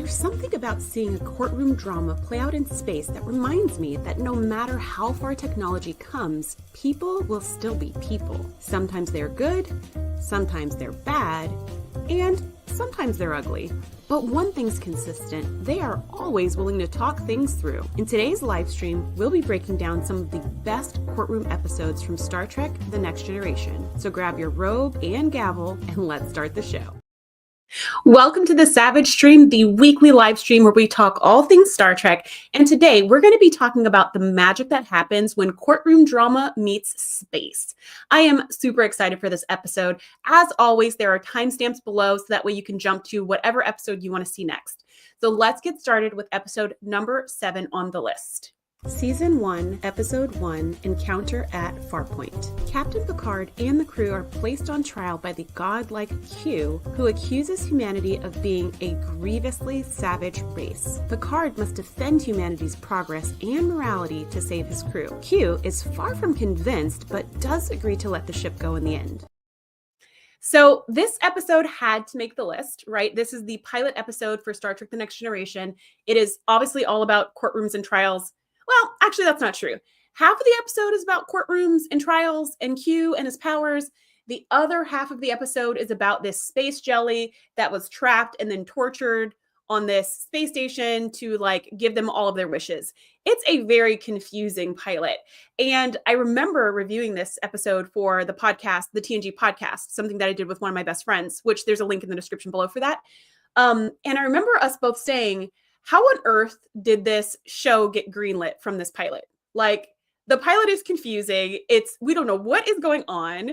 There's something about seeing a courtroom drama play out in space that reminds me that no matter how far technology comes, people will still be people. Sometimes they're good, sometimes they're bad, and sometimes they're ugly. But one thing's consistent, they are always willing to talk things through. In today's live stream, we'll be breaking down some of the best courtroom episodes from Star Trek: The Next Generation. So grab your robe and gavel and let's start the show. Welcome to the Savage Stream, the weekly live stream where we talk all things Star Trek. And today we're going to be talking about the magic that happens when courtroom drama meets space. I am super excited for this episode. As always, there are timestamps below so that way you can jump to whatever episode you want to see next. So let's get started with episode number 7 on the list. Season 1, Episode 1, Encounter at Farpoint. Captain Picard and the crew are placed on trial by the godlike Q, who accuses humanity of being a grievously savage race. Picard must defend humanity's progress and morality to save his crew. Q is far from convinced, but does agree to let the ship go in the end. So this episode had to make the list, right? This is the pilot episode for Star Trek: The Next Generation. It is obviously all about courtrooms and trials. Well, actually, that's not true. Half of the episode is about courtrooms and trials and Q and his powers. The other half of the episode is about this space jelly that was trapped and then tortured on this space station to give them all of their wishes. It's a very confusing pilot. And I remember reviewing this episode for the podcast, the TNG podcast, something that I did with one of my best friends, which there's a link in the description below for that. And I remember us both saying, how on earth did this show get greenlit from this pilot? The pilot is confusing. We don't know what is going on.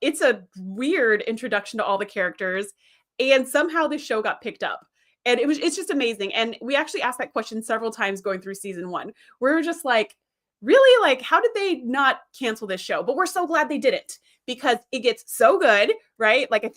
It's a weird introduction to all the characters, and somehow this show got picked up. And it's just amazing. And we actually asked that question several times going through season 1. We're just really, how did they not cancel this show? But we're so glad they didn't, because it gets so good, right? I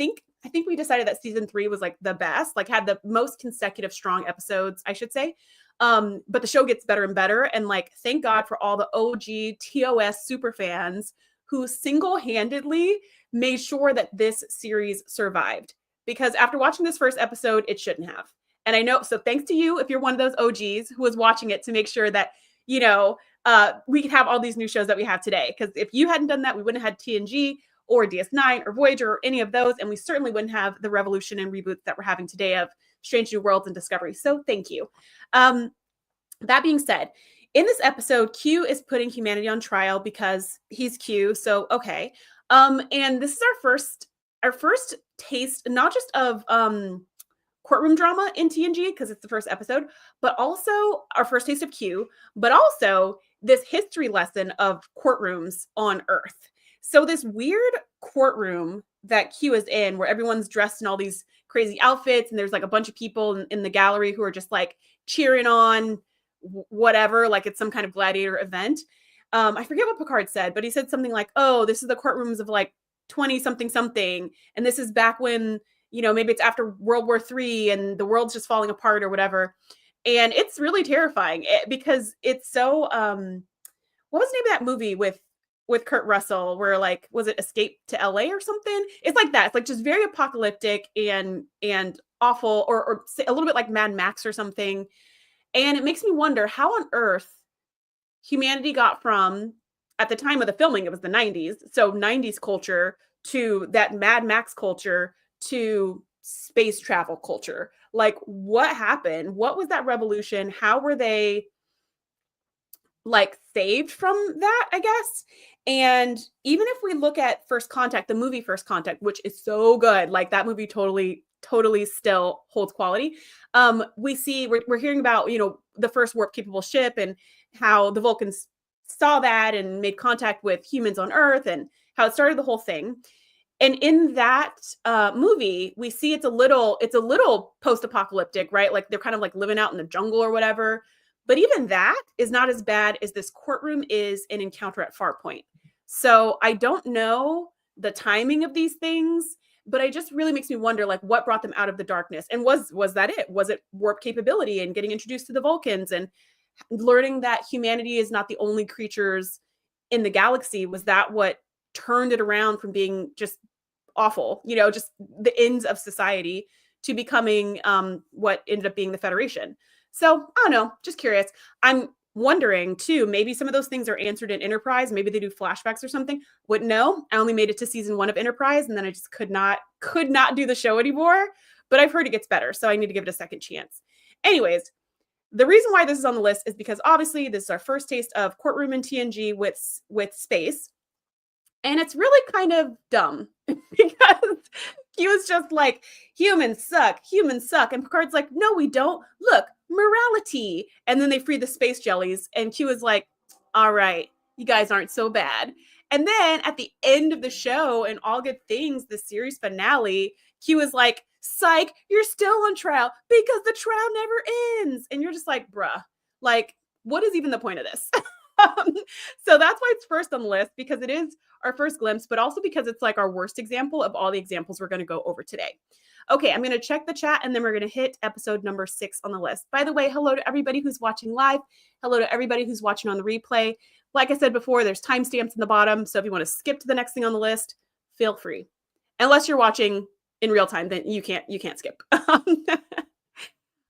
think we decided that season 3 was the best, had the most consecutive strong episodes, I should say. But the show gets better and better. And thank God for all the OG TOS super fans who single-handedly made sure that this series survived. Because after watching this first episode, it shouldn't have. And I know, so thanks to you if you're one of those OGs who was watching it to make sure that, we could have all these new shows that we have today. Because if you hadn't done that, we wouldn't have had TNG or DS9 or Voyager or any of those. And we certainly wouldn't have the revolution and reboots that we're having today of Strange New Worlds and Discovery. So thank you. That being said, in this episode, Q is putting humanity on trial because he's Q. So, okay. And this is our first taste, not just of courtroom drama in TNG, because it's the first episode, but also our first taste of Q, but also this history lesson of courtrooms on Earth. So this weird courtroom that Q is in, where everyone's dressed in all these crazy outfits, and there's a bunch of people in the gallery who are just cheering on whatever, it's some kind of gladiator event. I forget what Picard said, but he said something oh, this is the courtrooms of 20 something. And this is back when, maybe it's after World War III and the world's just falling apart or whatever. And it's really terrifying because it's so, what was the name of that movie with Kurt Russell, where was it Escape to LA or something? It's like that. It's just very apocalyptic and awful, or a little bit like Mad Max or something. And it makes me wonder how on earth humanity got from, at the time of the filming, it was the 90s. So 90s culture to that Mad Max culture to space travel culture. What happened? What was that revolution? How were they saved from that, I guess? And even if we look at First Contact, the movie First Contact, which is so good, that movie totally still holds quality. We're hearing about, the first warp capable ship and how the Vulcans saw that and made contact with humans on Earth and how it started the whole thing. And in that movie, we see it's a little post-apocalyptic, right? They're kind of living out in the jungle or whatever. But even that is not as bad as this courtroom is in Encounter at Farpoint. So I don't know the timing of these things, but it just really makes me wonder, what brought them out of the darkness? And was that it? Was it warp capability and getting introduced to the Vulcans and learning that humanity is not the only creatures in the galaxy? Was that what turned it around from being just awful, just the ends of society, to becoming what ended up being the Federation. So I don't know, just curious. I'm wondering too, maybe some of those things are answered in Enterprise. Maybe they do flashbacks or something. Wouldn't know. I only made it to season 1 of Enterprise, and then I just could not do the show anymore. But I've heard it gets better, so I need to give it a second chance. Anyways, the reason why this is on the list is because obviously this is our first taste of Courtroom and TNG with space. And it's really kind of dumb because he was just like, humans suck. And Picard's like, no, we don't. Look, morality. And then they free the space jellies. And Q is like, all right, you guys aren't so bad. And then at the end of the show, and All Good Things, the series finale, Q is like, psych, you're still on trial because the trial never ends. And you're just like, bruh, like, what is even the point of this? So that's why it's first on the list, because it is our first glimpse, but also because it's like our worst example of all the examples we're going to go over today. Okay, I'm going to check the chat, and then we're going to hit episode number 6 on the list. By the way, hello to everybody who's watching live. Hello to everybody who's watching on the replay. Like I said before, there's timestamps in the bottom, so if you want to skip to the next thing on the list, feel free. Unless you're watching in real time, then you can't skip.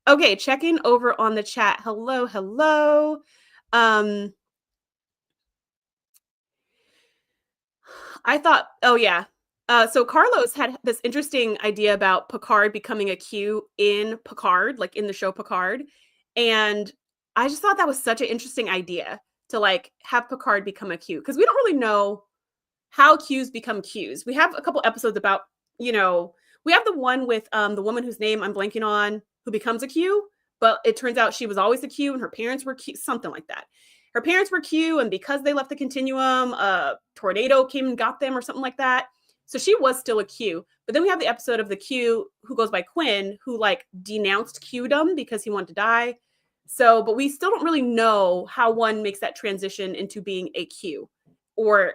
Okay, checking over on the chat. Hello. I thought, oh yeah. So Carlos had this interesting idea about Picard becoming a Q in Picard, like in the show Picard. And I just thought that was such an interesting idea to like have Picard become a Q, because we don't really know how Qs become Qs. We have a couple episodes about, we have the one with the woman whose name I'm blanking on, who becomes a Q, but it turns out she was always a Q and her parents were Q, something like that. Her parents were Q, and because they left the continuum, a tornado came and got them or something like that. So she was still a Q. But then we have the episode of the Q who goes by Quinn, who like denounced Q-dom because he wanted to die. So, but we still don't really know how one makes that transition into being a Q, or,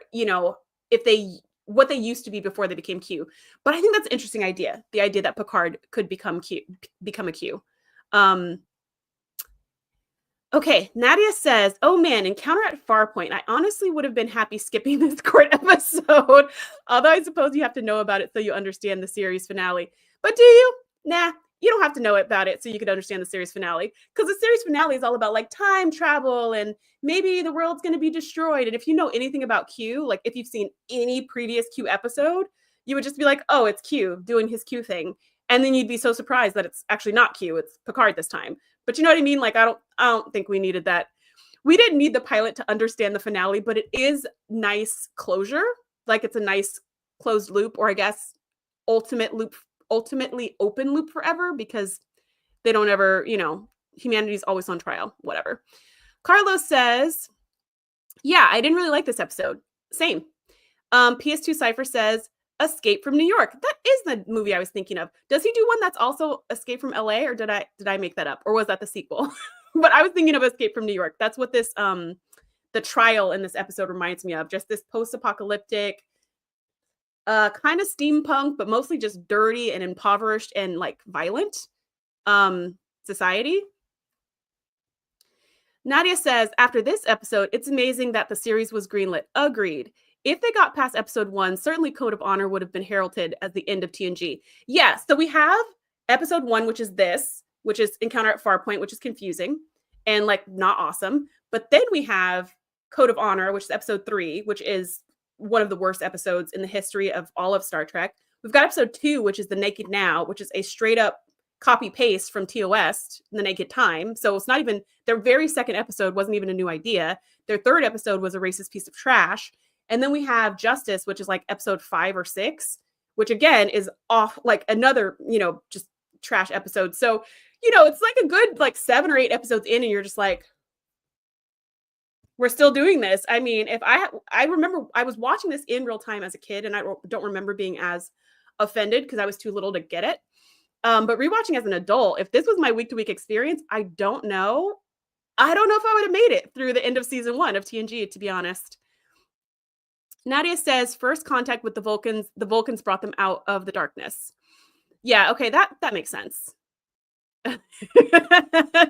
what they used to be before they became Q. But I think that's an interesting idea. The idea that Picard could become a Q. Okay, Nadia says, oh man, Encounter at Farpoint. I honestly would have been happy skipping this court episode, although I suppose you have to know about it so you understand the series finale. But do you? Nah, you don't have to know about it so you could understand the series finale, because the series finale is all about like time travel and maybe the world's going to be destroyed. And if you know anything about Q, like if you've seen any previous Q episode, you would just be like, oh, it's Q doing his Q thing. And then you'd be so surprised that it's actually not Q, it's Picard this time. But you know what I mean? Like, I don't think we needed that. We didn't need the pilot to understand the finale, but it is nice closure. Like, it's a nice closed loop, or I guess ultimately open loop forever, because they don't ever, humanity's always on trial, whatever. Carlos says, yeah, I didn't really like this episode. Same. PS2 Cypher says, Escape from New York. That is the movie I was thinking of. Does he do one that's also Escape from LA, or did I make that up, or was that the sequel? But I was thinking of Escape from New York. That's what this the trial in this episode reminds me of. Just this post-apocalyptic kind of steampunk, but mostly just dirty and impoverished and like violent society. Nadia says, after this episode, it's amazing that the series was greenlit. Agreed. If they got past episode 1, certainly Code of Honor would have been heralded as the end of TNG. Yeah, so we have episode 1, which is Encounter at Farpoint, which is confusing and like not awesome. But then we have Code of Honor, which is episode 3, which is one of the worst episodes in the history of all of Star Trek. We've got episode 2, which is The Naked Now, which is a straight up copy paste from TOS, The Naked Time. So it's not even, their very second episode wasn't even a new idea. Their third episode was a racist piece of trash. And then we have Justice, which is like episode 5 or 6, which again is off, like another, just trash episode. So, it's like a good like 7 or 8 episodes in, and you're just like, we're still doing this. I mean, if I remember I was watching this in real time as a kid, and I don't remember being as offended because I was too little to get it. But rewatching as an adult, if this was my week-to-week experience, I don't know. I don't know if I would have made it through the end of season 1 of TNG, to be honest. Nadia says, first contact with the Vulcans brought them out of the darkness. Yeah, okay, that makes sense.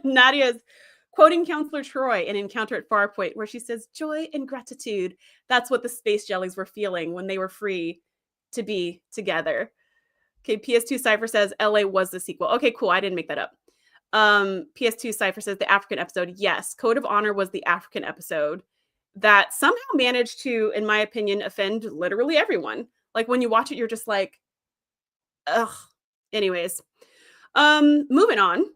Nadia's quoting Counselor Troy in Encounter at Farpoint, where she says, joy and gratitude. That's what the space jellies were feeling when they were free to be together. Okay, PS2 Cypher says LA was the sequel. Okay, cool. I didn't make that up. PS2 Cypher says the African episode. Yes, Code of Honor was the African episode that somehow managed to, in my opinion, offend literally everyone. Like when you watch it, you're just like, ugh. Anyways, moving on.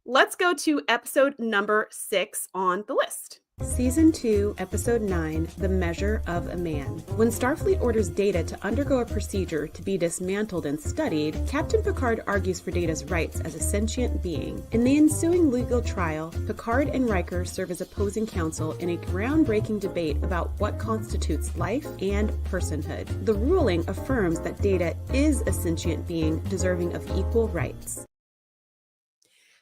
Let's go to episode number 6 on the list. Season 2, Episode 9, The Measure of a Man. When Starfleet orders Data to undergo a procedure to be dismantled and studied, Captain Picard argues for Data's rights as a sentient being. In the ensuing legal trial, Picard and Riker serve as opposing counsel in a groundbreaking debate about what constitutes life and personhood. The ruling affirms that Data is a sentient being deserving of equal rights.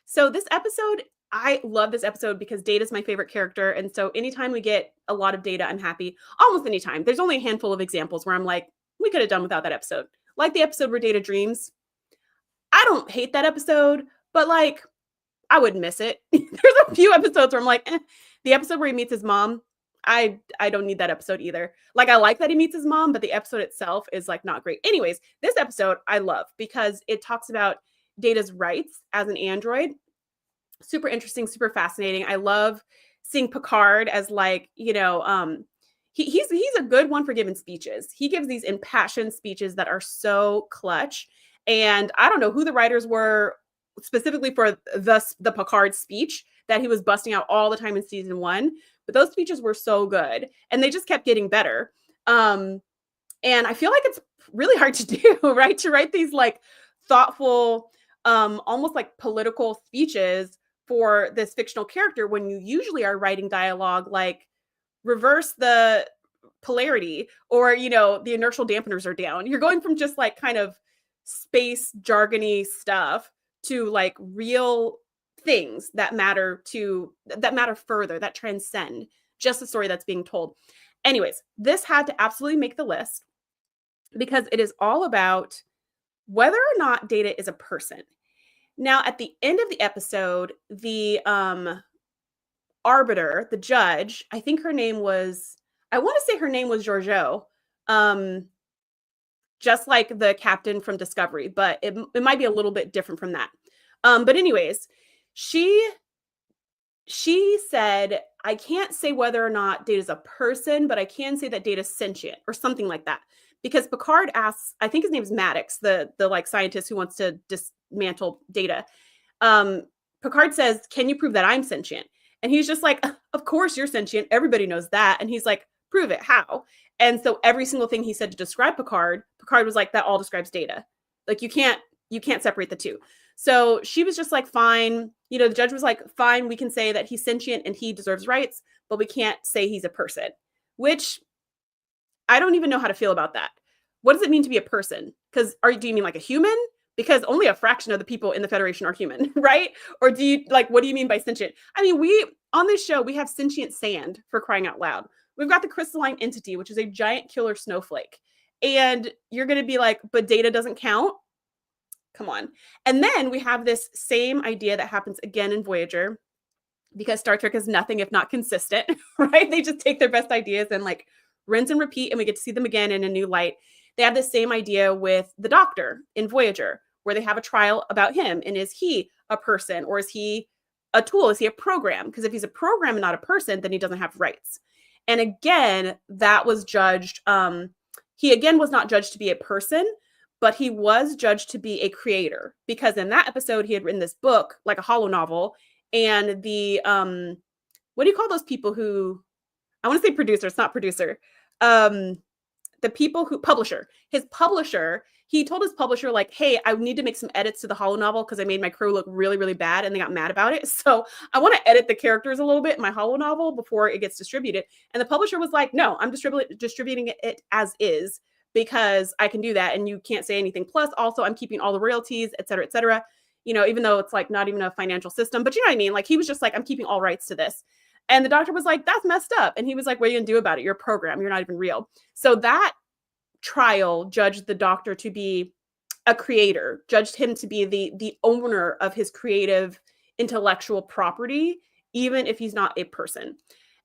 So this episode, I love this episode because Data's my favorite character. And so anytime we get a lot of Data, I'm happy. Almost anytime. There's only a handful of examples where I'm like, we could have done without that episode. Like the episode where Data dreams. I don't hate that episode, but like, I would miss it. There's a few episodes where I'm like, The episode where he meets his mom, I don't need that episode either. Like, I like that he meets his mom, but the episode itself is like not great. Anyways, this episode I love because it talks about Data's rights as an android. Super interesting, super fascinating. I love seeing Picard as like, he's a good one for giving speeches. He gives these impassioned speeches that are so clutch. And I don't know who the writers were specifically for the Picard speech that he was busting out all the time in season 1, but those speeches were so good and they just kept getting better. And I feel like it's really hard to do, right? To write these like thoughtful, almost like political speeches for this fictional character when you usually are writing dialogue like reverse the polarity or, the inertial dampeners are down. You're going from just like kind of space jargony stuff to like real things that matter further, that transcend just the story that's being told. Anyways, this had to absolutely make the list because it is all about whether or not Data is a person. Now, at the end of the episode, the arbiter, the judge, I want to say her name was Georgiou, just like the captain from Discovery, but it might be a little bit different from that. But anyways, she said, I can't say whether or not Data's a person, but I can say that Data's sentient or something like that. Because Picard asks, I think his name's Maddox, the like scientist who wants to dismantle Data. Picard says, can you prove that I'm sentient? And he's just like, of course you're sentient. Everybody knows that. And he's like, prove it. How? And so every single thing he said to describe Picard was like, that all describes Data. Like you can't separate the two. So she was just like, fine. The judge was like, fine, we can say that he's sentient and he deserves rights, but we can't say he's a person, which I don't even know how to feel about that. What does it mean to be a person? Because do you mean like a human? Because only a fraction of the people in the Federation are human, right? Or do you what do you mean by sentient? I mean, on this show, we have sentient sand, for crying out loud. We've got the crystalline entity, which is a giant killer snowflake. And you're going to be like, but Data doesn't count? Come on. And then we have this same idea that happens again in Voyager, because Star Trek is nothing if not consistent, right? They just take their best ideas and like rinse and repeat, and we get to see them again in a new light. They have the same idea with the Doctor in Voyager, where they have a trial about him. And is he a person or is he a tool? Is he a program? Because if he's a program and not a person, then he doesn't have rights. And again, that was judged. He again was not judged to be a person, but he was judged to be a creator, because in that episode, he had written this book, like a holo novel. And the, what do you call those people who, I want to say producer, it's not producer. The people who, his publisher, he told his publisher like, hey, I need to make some edits to the holo novel because I made my crew look really, really bad and they got mad about it. So I want to edit the characters a little bit in my holo novel before it gets distributed. And the publisher was like, no, I'm distributing it as is because I can do that. And you can't say anything. Plus also I'm keeping all the royalties, et cetera, et cetera. Even though it's like not even a financial system, but you know what I mean? Like he was just like, I'm keeping all rights to this. And the Doctor was like, that's messed up. And he was like, what are you going to do about it? You're a program. You're not even real. So that trial judged the Doctor to be a creator, judged him to be the owner of his creative intellectual property, even if he's not a person.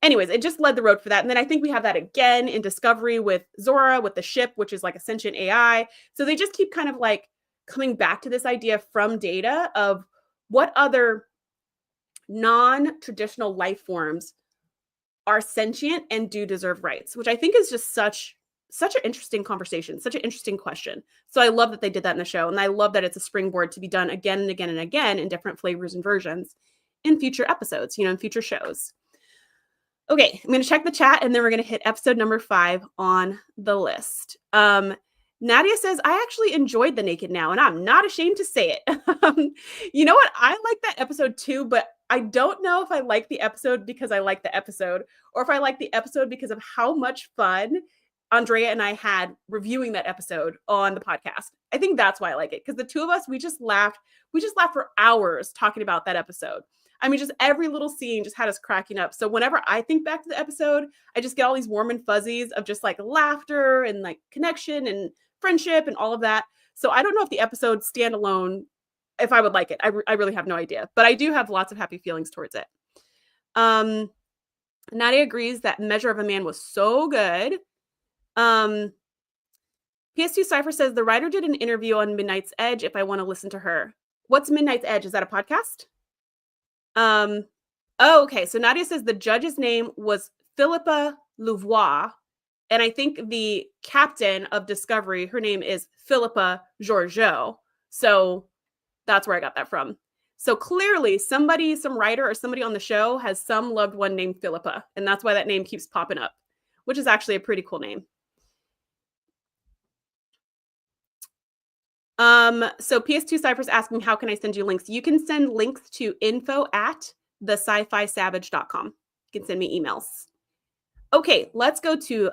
Anyways, it just led the road for that. And then I think we have that again in Discovery with Zora, with the ship, which is like a sentient AI. So they just keep kind of like coming back to this idea from data of what other non-traditional life forms are sentient and do deserve rights, which I think is just such an interesting conversation, such an interesting question. So I love that they did that in the show. And I love that it's a springboard to be done again and again and again in different flavors and versions in future episodes, in future shows. Okay, I'm going to check the chat and then we're going to hit episode number 5 on the list. Nadia says, I actually enjoyed The Naked Now, and I'm not ashamed to say it. You know what? I like that episode too, but I don't know if I like the episode because I like the episode, or if I like the episode because of how much fun Andrea and I had reviewing that episode on the podcast. I think that's why I like it, because the two of us, we just laughed for hours talking about that episode. I mean, just every little scene just had us cracking up. So whenever I think back to the episode, I just get all these warm and fuzzies of just like laughter and like connection and friendship and all of that. So I don't know if the episode standalone, if I would like it. I really have no idea, but I do have lots of happy feelings towards it. Nadia agrees that Measure of a Man was so good. PS2 Cypher says the writer did an interview on Midnight's Edge if I want to listen to her. What's Midnight's Edge? Is that a podcast? Oh, okay. So Nadia says the judge's name was Philippa Louvois. And I think the captain of Discovery, her name is Philippa Georgiou. So that's where I got that from. So clearly some writer or somebody on the show has some loved one named Philippa. And that's why that name keeps popping up, which is actually a pretty cool name. So PS2 Cypher's asking, how can I send you links? You can send links to info@thescifisavage.com. You can send me emails. Okay, let's go to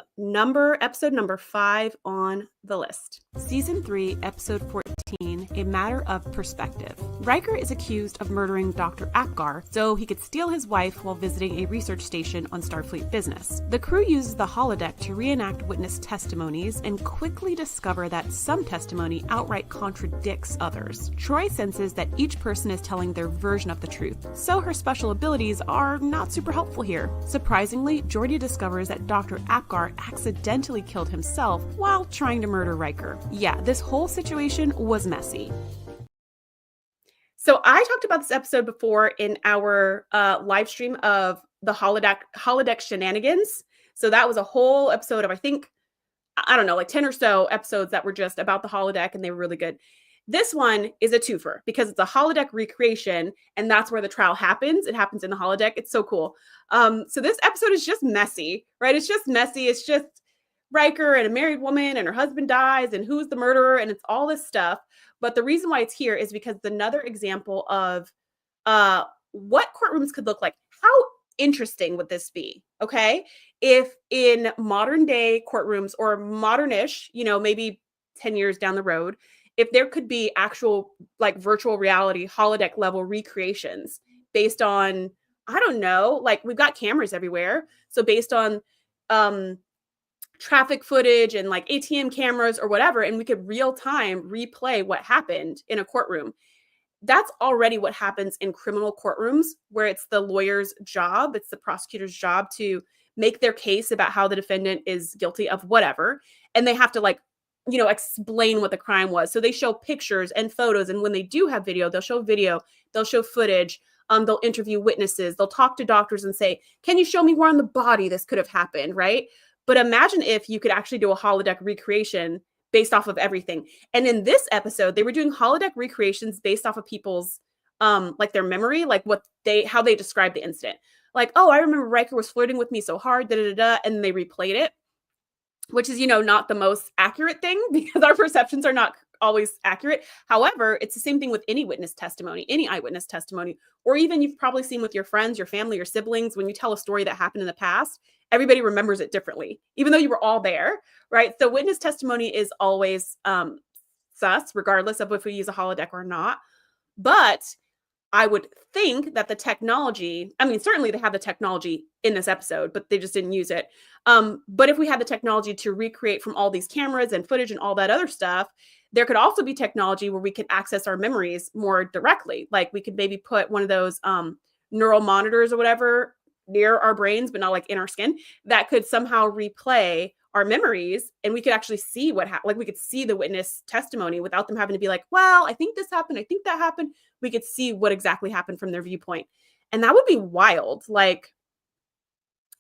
episode number 5 on the list. Season 3, episode 14, A Matter of Perspective. Riker is accused of murdering Dr. Apgar so he could steal his wife while visiting a research station on Starfleet business. The crew uses the holodeck to reenact witness testimonies and quickly discover that some testimony outright contradicts others. Troy senses that each person is telling their version of the truth, so her special abilities are not super helpful here. Surprisingly, Geordi discovers that Dr. Apgar accidentally killed himself while trying to murder Riker. Yeah, this whole situation was messy. So I talked about this episode before in our live stream of the holodeck shenanigans. So that was a whole episode of, I think, I don't know, like 10 or so episodes that were just about the holodeck, and they were really good. This one is a twofer because it's a holodeck recreation, and that's where the trial happens. It happens in the holodeck. It's so cool. So this episode is just messy, right? It's just messy. It's just Riker and a married woman and her husband dies and who's the murderer, and it's all this stuff. But the reason why it's here is because it's another example of what courtrooms could look like. How interesting would this be? Okay. If in modern day courtrooms, or modernish, maybe 10 years down the road, if there could be actual like virtual reality holodeck level recreations based on, I don't know, like we've got cameras everywhere. So based on traffic footage and like ATM cameras or whatever, and we could real time replay what happened in a courtroom. That's already what happens in criminal courtrooms, where it's the lawyer's job, it's the prosecutor's job to make their case about how the defendant is guilty of whatever. And they have to explain what the crime was. So they show pictures and photos. And when they do have video, they'll show footage. They'll interview witnesses. They'll talk to doctors and say, can you show me where on the body this could have happened, right? But imagine if you could actually do a holodeck recreation based off of everything. And in this episode, they were doing holodeck recreations based off of people's, like their memory, like how they described the incident. Like, oh, I remember Riker was flirting with me so hard, and they replayed it, which is, not the most accurate thing because our perceptions are not always accurate. However, it's the same thing with any witness testimony, any eyewitness testimony, or even you've probably seen with your friends, your family, your siblings, when you tell a story that happened in the past, everybody remembers it differently, even though you were all there, right? So witness testimony is always sus, regardless of if we use a holodeck or not. But I would think that the technology, certainly they have the technology in this episode, but they just didn't use it. But if we had the technology to recreate from all these cameras and footage and all that other stuff, there could also be technology where we could access our memories more directly. Like we could maybe put one of those neural monitors or whatever near our brains, but not like in our skin, that could somehow replay our memories, and we could actually see what happened. Like we could see the witness testimony without them having to be like, well, I think this happened, I think that happened. We could see what exactly happened from their viewpoint. And that would be wild. Like,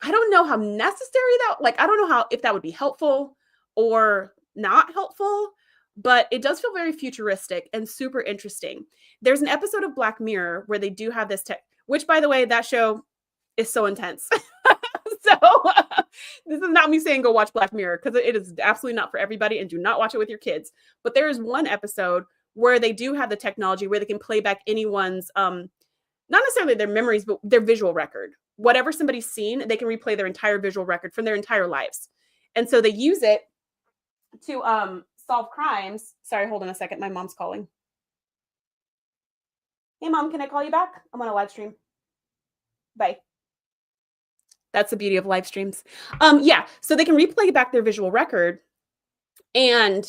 I don't know how necessary that, like, I don't know how, if that would be helpful or not helpful, but it does feel very futuristic and super interesting. There's an episode of Black Mirror where they do have this tech, which, by the way, that show is so intense. So this is not me saying go watch Black Mirror, because it is absolutely not for everybody, and do not watch it with your kids. But there is one episode where they do have the technology where they can play back anyone's, not necessarily their memories, but their visual record. Whatever somebody's seen, they can replay their entire visual record from their entire lives. And so they use it to solve crimes. Sorry, hold on a second. My mom's calling. Hey, Mom, can I call you back? I'm on a live stream. Bye. That's the beauty of live streams. Yeah, so they can replay back their visual record, and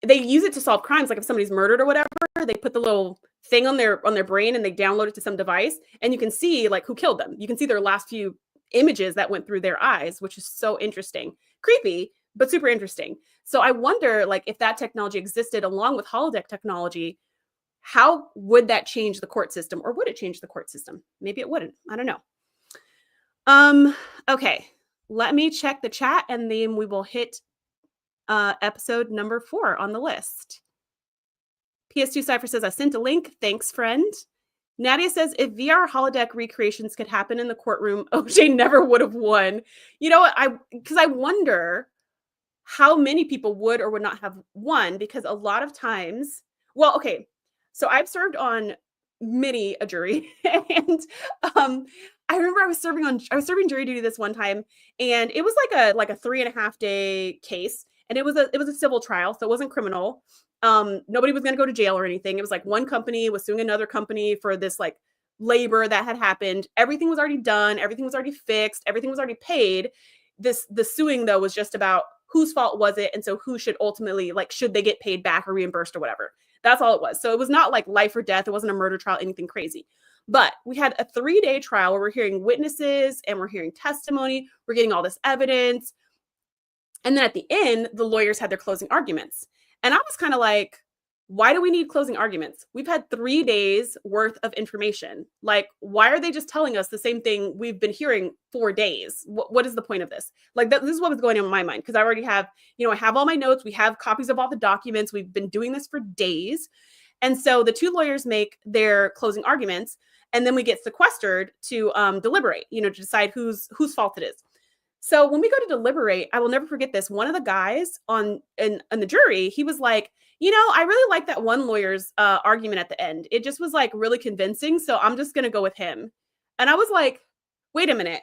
they use it to solve crimes. Like if somebody's murdered or whatever, they put the little thing on their brain and they download it to some device, and you can see like who killed them. You can see their last few images that went through their eyes, which is so interesting. Creepy, but super interesting. So I wonder, like, if that technology existed along with holodeck technology, how would that change the court system, or would it change the court system? Maybe it wouldn't. I don't know. Okay, let me check the chat, and then we will hit episode number 4 on the list. PS2 Cypher says, I sent a link. Thanks, friend. Nadia says, if VR holodeck recreations could happen in the courtroom, OJ never would have won. You know what? Because I wonder how many people would or would not have won, because a lot of times, well, okay, so I've served on many a jury, and I remember I was serving jury duty this one time, and it was like a 3.5 day case, and it was a civil trial, so it wasn't criminal. Nobody was going to go to jail or anything. It was like one company was suing another company for this like labor that had happened. Everything was already done. Everything was already fixed. Everything was already paid. The suing though was just about whose fault was it, and so who should ultimately, like, should they get paid back or reimbursed or whatever. That's all it was. So it was not like life or death. It wasn't a murder trial, anything crazy. But we had a 3-day trial where we're hearing witnesses and we're hearing testimony. We're getting all this evidence. And then at the end, the lawyers had their closing arguments. And I was kind of like, why do we need closing arguments? We've had 3 days worth of information. Like, why are they just telling us the same thing we've been hearing for days? What is the point of this? Like, this is what was going on in my mind, because I already have, I have all my notes. We have copies of all the documents. We've been doing this for days. And so the 2 lawyers make their closing arguments, and then we get sequestered to deliberate, to decide whose fault it is. So when we go to deliberate, I will never forget this. One of the guys in the jury, he was like, I really like that one lawyer's argument at the end. It just was like really convincing. So I'm just going to go with him. And I was like, wait a minute.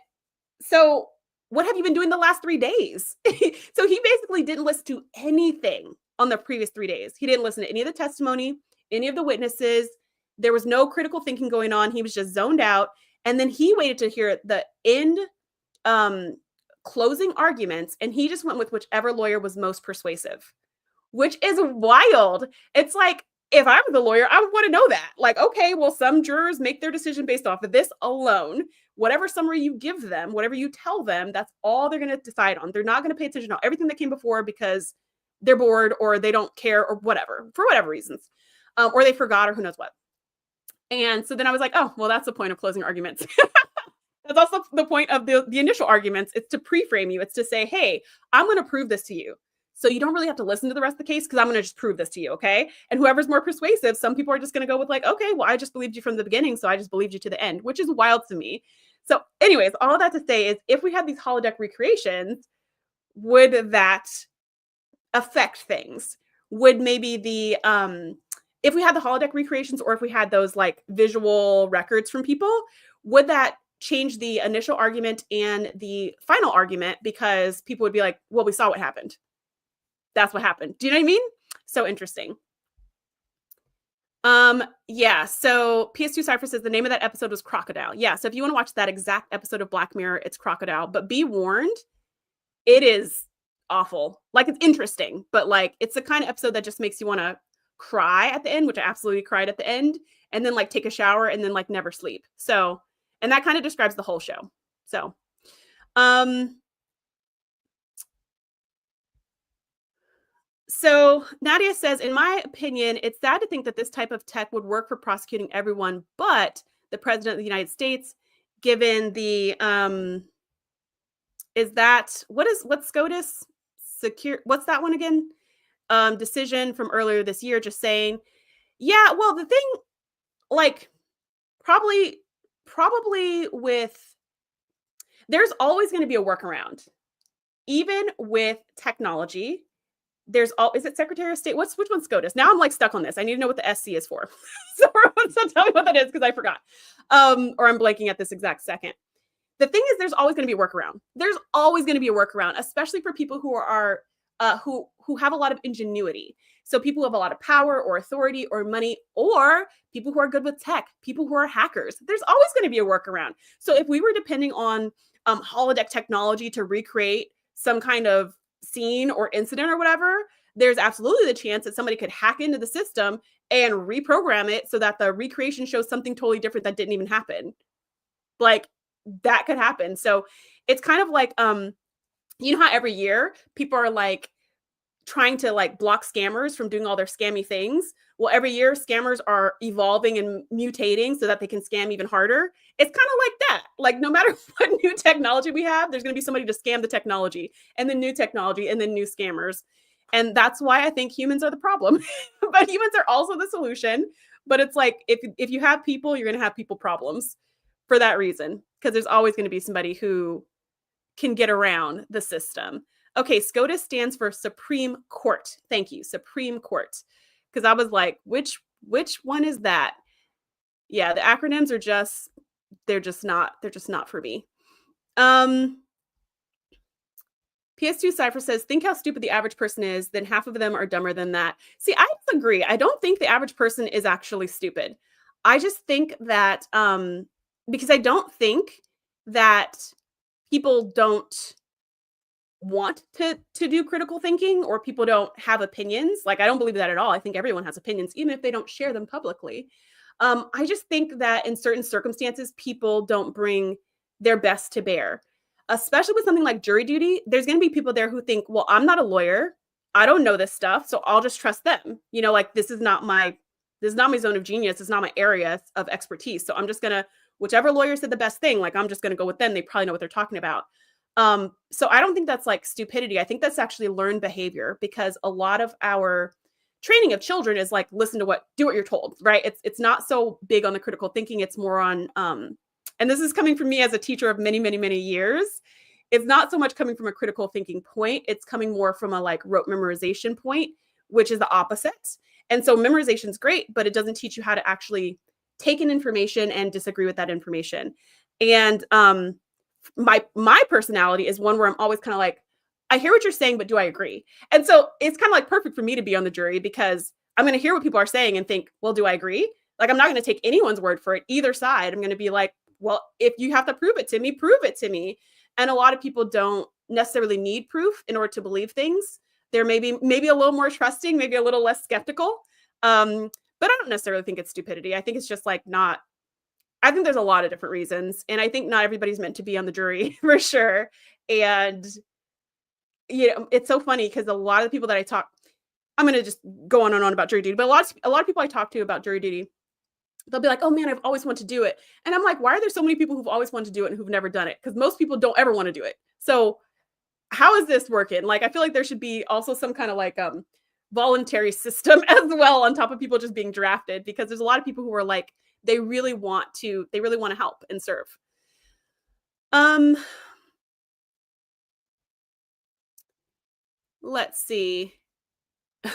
So what have you been doing the last 3 days? So he basically didn't listen to anything on the previous 3 days. He didn't listen to any of the testimony, any of the witnesses. There was no critical thinking going on. He was just zoned out. And then he waited to hear the end closing arguments, and he just went with whichever lawyer was most persuasive, which is wild. It's like, if I was the lawyer, I would want to know that. Like, okay, well, some jurors make their decision based off of this alone. Whatever summary you give them, whatever you tell them, that's all they're going to decide on. They're not going to pay attention to everything that came before because they're bored or they don't care or whatever, for whatever reasons, or they forgot or who knows what. And so then I was like, oh, well, that's the point of closing arguments. That's also the point of the initial arguments. It's to pre-frame you. It's to say, hey, I'm going to prove this to you. So you don't really have to listen to the rest of the case, because I'm going to just prove this to you, okay? And whoever's more persuasive, some people are just going to go with like, okay, well, I just believed you from the beginning, so I just believed you to the end, which is wild to me. So anyways, all that to say is, if we had these holodeck recreations, would that affect things? Would maybe if we had the holodeck recreations, or if we had those like visual records from people, would that change the initial argument and the final argument, because people would be like, well, we saw what happened. That's what happened. Do you know what I mean? So interesting. Yeah. So PS2 Cypher says the name of that episode was Crocodile. Yeah. So if you want to watch that exact episode of Black Mirror, it's Crocodile. But be warned, it is awful. Like, it's interesting, but like, it's the kind of episode that just makes you want to cry at the end, which I absolutely cried at the end, and then like take a shower and then like never sleep. So, and that kind of describes the whole show. So, So Nadia says, in my opinion, it's sad to think that this type of tech would work for prosecuting everyone, but the president of the United States, given the what's SCOTUS secure? What's that one again? Decision from earlier this year, just saying, yeah. Well, the thing, like, probably with there's always going to be a workaround, even with technology. There's all is it Secretary of State? Which one's SCOTUS? Now I'm like stuck on this. I need to know what the SC is for. So tell me what that is because I forgot. Or I'm blanking at this exact second. The thing is, there's always going to be a workaround. There's always going to be a workaround, especially for people who are who have a lot of ingenuity. So people who have a lot of power or authority or money, or people who are good with tech, people who are hackers. There's always going to be a workaround. So if we were depending on holodeck technology to recreate some kind of scene or incident or whatever, there's absolutely the chance that somebody could hack into the system and reprogram it so that the recreation shows something totally different that didn't even happen. Like, that could happen. So it's kind of like, you know how every year people are like trying to like block scammers from doing all their scammy things? Well, every year scammers are evolving and mutating so that they can scam even harder. It's kind of like that. Like, no matter what new technology we have, there's going to be somebody to scam the technology, and then new technology, and then new scammers. And that's why I think humans are the problem. But humans are also the solution. But it's like, if you have people, you're going to have people problems for that reason, because there's always going to be somebody who can get around the system. Okay, SCOTUS stands for Supreme Court. Thank you, Supreme Court. Because I was like, which one is that? Yeah, the acronyms are just they're just not for me. PS2 Cypher says, think how stupid the average person is, then half of them are dumber than that. See, I disagree. I don't think the average person is actually stupid. I just think that because I don't think that people don't want to do critical thinking, or people don't have opinions. Like, I don't believe that at all. I think everyone has opinions, even if they don't share them publicly. I just think that in certain circumstances, people don't bring their best to bear, especially with something like jury duty. There's going to be people there who think, well, I'm not a lawyer. I don't know this stuff, so I'll just trust them. You know, like, this is not my zone of genius. It's not my area of expertise. So I'm just going to, whichever lawyer said the best thing, like, I'm just going to go with them. They probably know what they're talking about. So I don't think that's like stupidity. I think that's actually learned behavior, because a lot of our training of children is like, do what you're told, right? It's not so big on the critical thinking. It's more on, and this is coming from me as a teacher of many, many, many years. It's not so much coming from a critical thinking point. It's coming more from a like rote memorization point, which is the opposite. And so memorization is great, but it doesn't teach you how to actually take in information and disagree with that information. And my personality is one where I'm always kind of like, I hear what you're saying, but do I agree? And so it's kind of like perfect for me to be on the jury, because I'm going to hear what people are saying and think, well, do I agree? Like, I'm not going to take anyone's word for it, either side. I'm going to be like, well, if you have to prove it to me, prove it to me. And a lot of people don't necessarily need proof in order to believe things. They're maybe a little more trusting, maybe a little less skeptical. But I don't necessarily think it's stupidity. I think it's just like I think there's a lot of different reasons. And I think not everybody's meant to be on the jury for sure. And, you know, it's so funny because a lot of the people that I talk, I'm going to just go on and on about jury duty, but a lot of people I talk to about jury duty, they'll be like, oh man, I've always wanted to do it. And I'm like, why are there so many people who've always wanted to do it and who've never done it? Because most people don't ever want to do it. So how is this working? Like, I feel like there should be also some kind of like voluntary system as well on top of people just being drafted, because there's a lot of people who are like, they really want to help and serve. Let's see.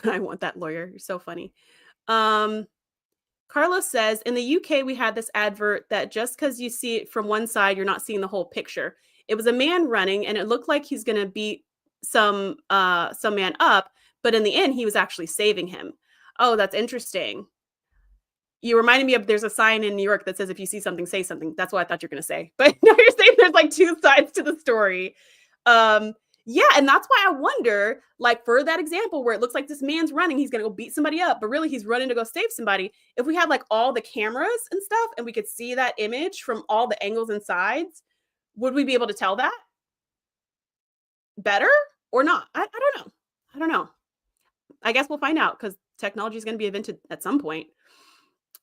I want that lawyer. You're so funny. Carlos says, in the UK, we had this advert that just because you see it from one side, you're not seeing the whole picture. It was a man running, and it looked like he's going to beat some man up, but in the end, he was actually saving him. Oh, that's interesting. You reminded me of, there's a sign in New York that says, if you see something, say something. That's what I thought you were going to say. But now you're saying there's like two sides to the story. Yeah, and that's why I wonder, like, for that example where it looks like this man's running, he's going to go beat somebody up, but really he's running to go save somebody. If we had like all the cameras and stuff and we could see that image from all the angles and sides, would we be able to tell that better or not? I don't know. I guess we'll find out because technology is going to be invented at some point.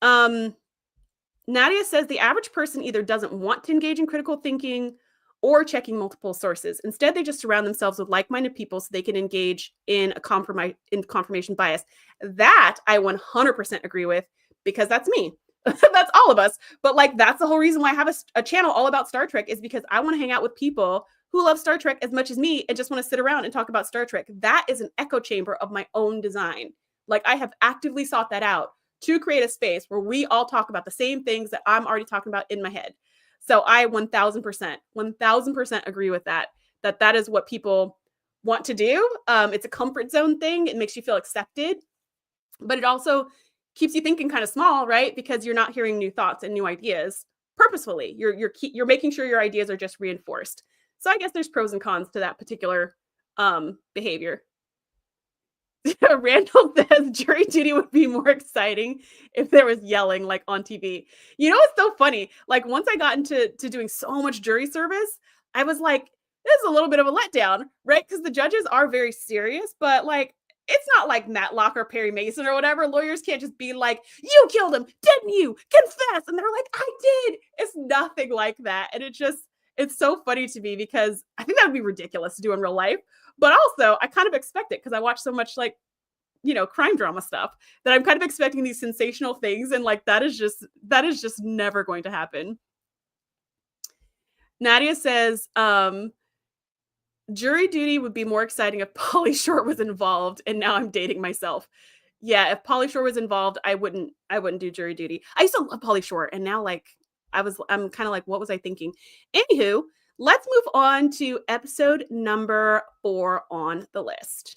Nadia says the average person either doesn't want to engage in critical thinking or checking multiple sources. Instead, they just surround themselves with like-minded people so they can engage in confirmation bias. That I 100% agree with, because that's me. That's all of us. But like, that's the whole reason why I have a channel all about Star Trek, is because I want to hang out with people who love Star Trek as much as me and just want to sit around and talk about Star Trek. That is an echo chamber of my own design. Like, I have actively sought that out to create a space where we all talk about the same things that I'm already talking about in my head. So I 1000% agree with that that is what people want to do. It's a comfort zone thing. It makes you feel accepted, but it also keeps you thinking kind of small, right? Because you're not hearing new thoughts and new ideas purposefully. You're making sure your ideas are just reinforced. So I guess there's pros and cons to that particular behavior. Randall says jury duty would be more exciting if there was yelling like on TV. You know, it's so funny. Like, once I got into doing so much jury service, I was like, this is a little bit of a letdown, right? Because the judges are very serious, but like, it's not like Matlock or Perry Mason or whatever. Lawyers can't just be like, you killed him, didn't you? Confess. And they're like, I did. It's nothing like that. And it's so funny to me, because I think that would be ridiculous to do in real life. But also, I kind of expect it because I watch so much, like, you know, crime drama stuff, that I'm kind of expecting these sensational things. And like, that is just never going to happen. Nadia says, jury duty would be more exciting if Pauly Shore was involved. And now I'm dating myself. Yeah, if Pauly Shore was involved, I wouldn't do jury duty. I used to love Pauly Shore, and now like I'm kind of like, what was I thinking? Anywho, let's move on to episode number 4 on the list.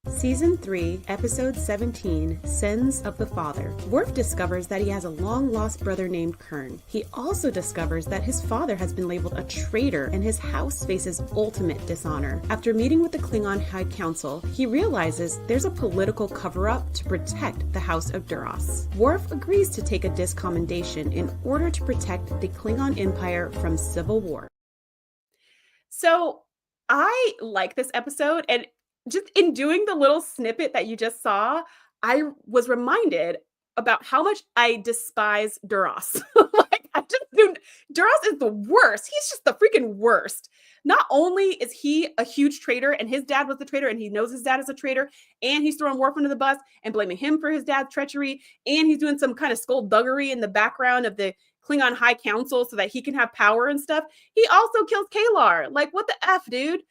Season 3, Episode 17, Sins of the Father. Worf discovers that he has a long-lost brother named Kern. He also discovers that his father has been labeled a traitor and his house faces ultimate dishonor. After meeting with the Klingon High Council, he realizes there's a political cover-up to protect the House of Duras. Worf agrees to take a DISC commendation in order to protect the Klingon Empire from civil war. So, I like this episode, and just in doing the little snippet that you just saw, I was reminded about how much I despise Duras. Like, I just do. Duras is the worst. He's just the freaking worst. Not only is he a huge traitor, and his dad was the traitor, and he knows his dad is a traitor, and he's throwing Worf under the bus and blaming him for his dad's treachery, and he's doing some kind of skullduggery in the background of the Klingon High Council so that he can have power and stuff. He also kills Kalar. Like, what the F, dude?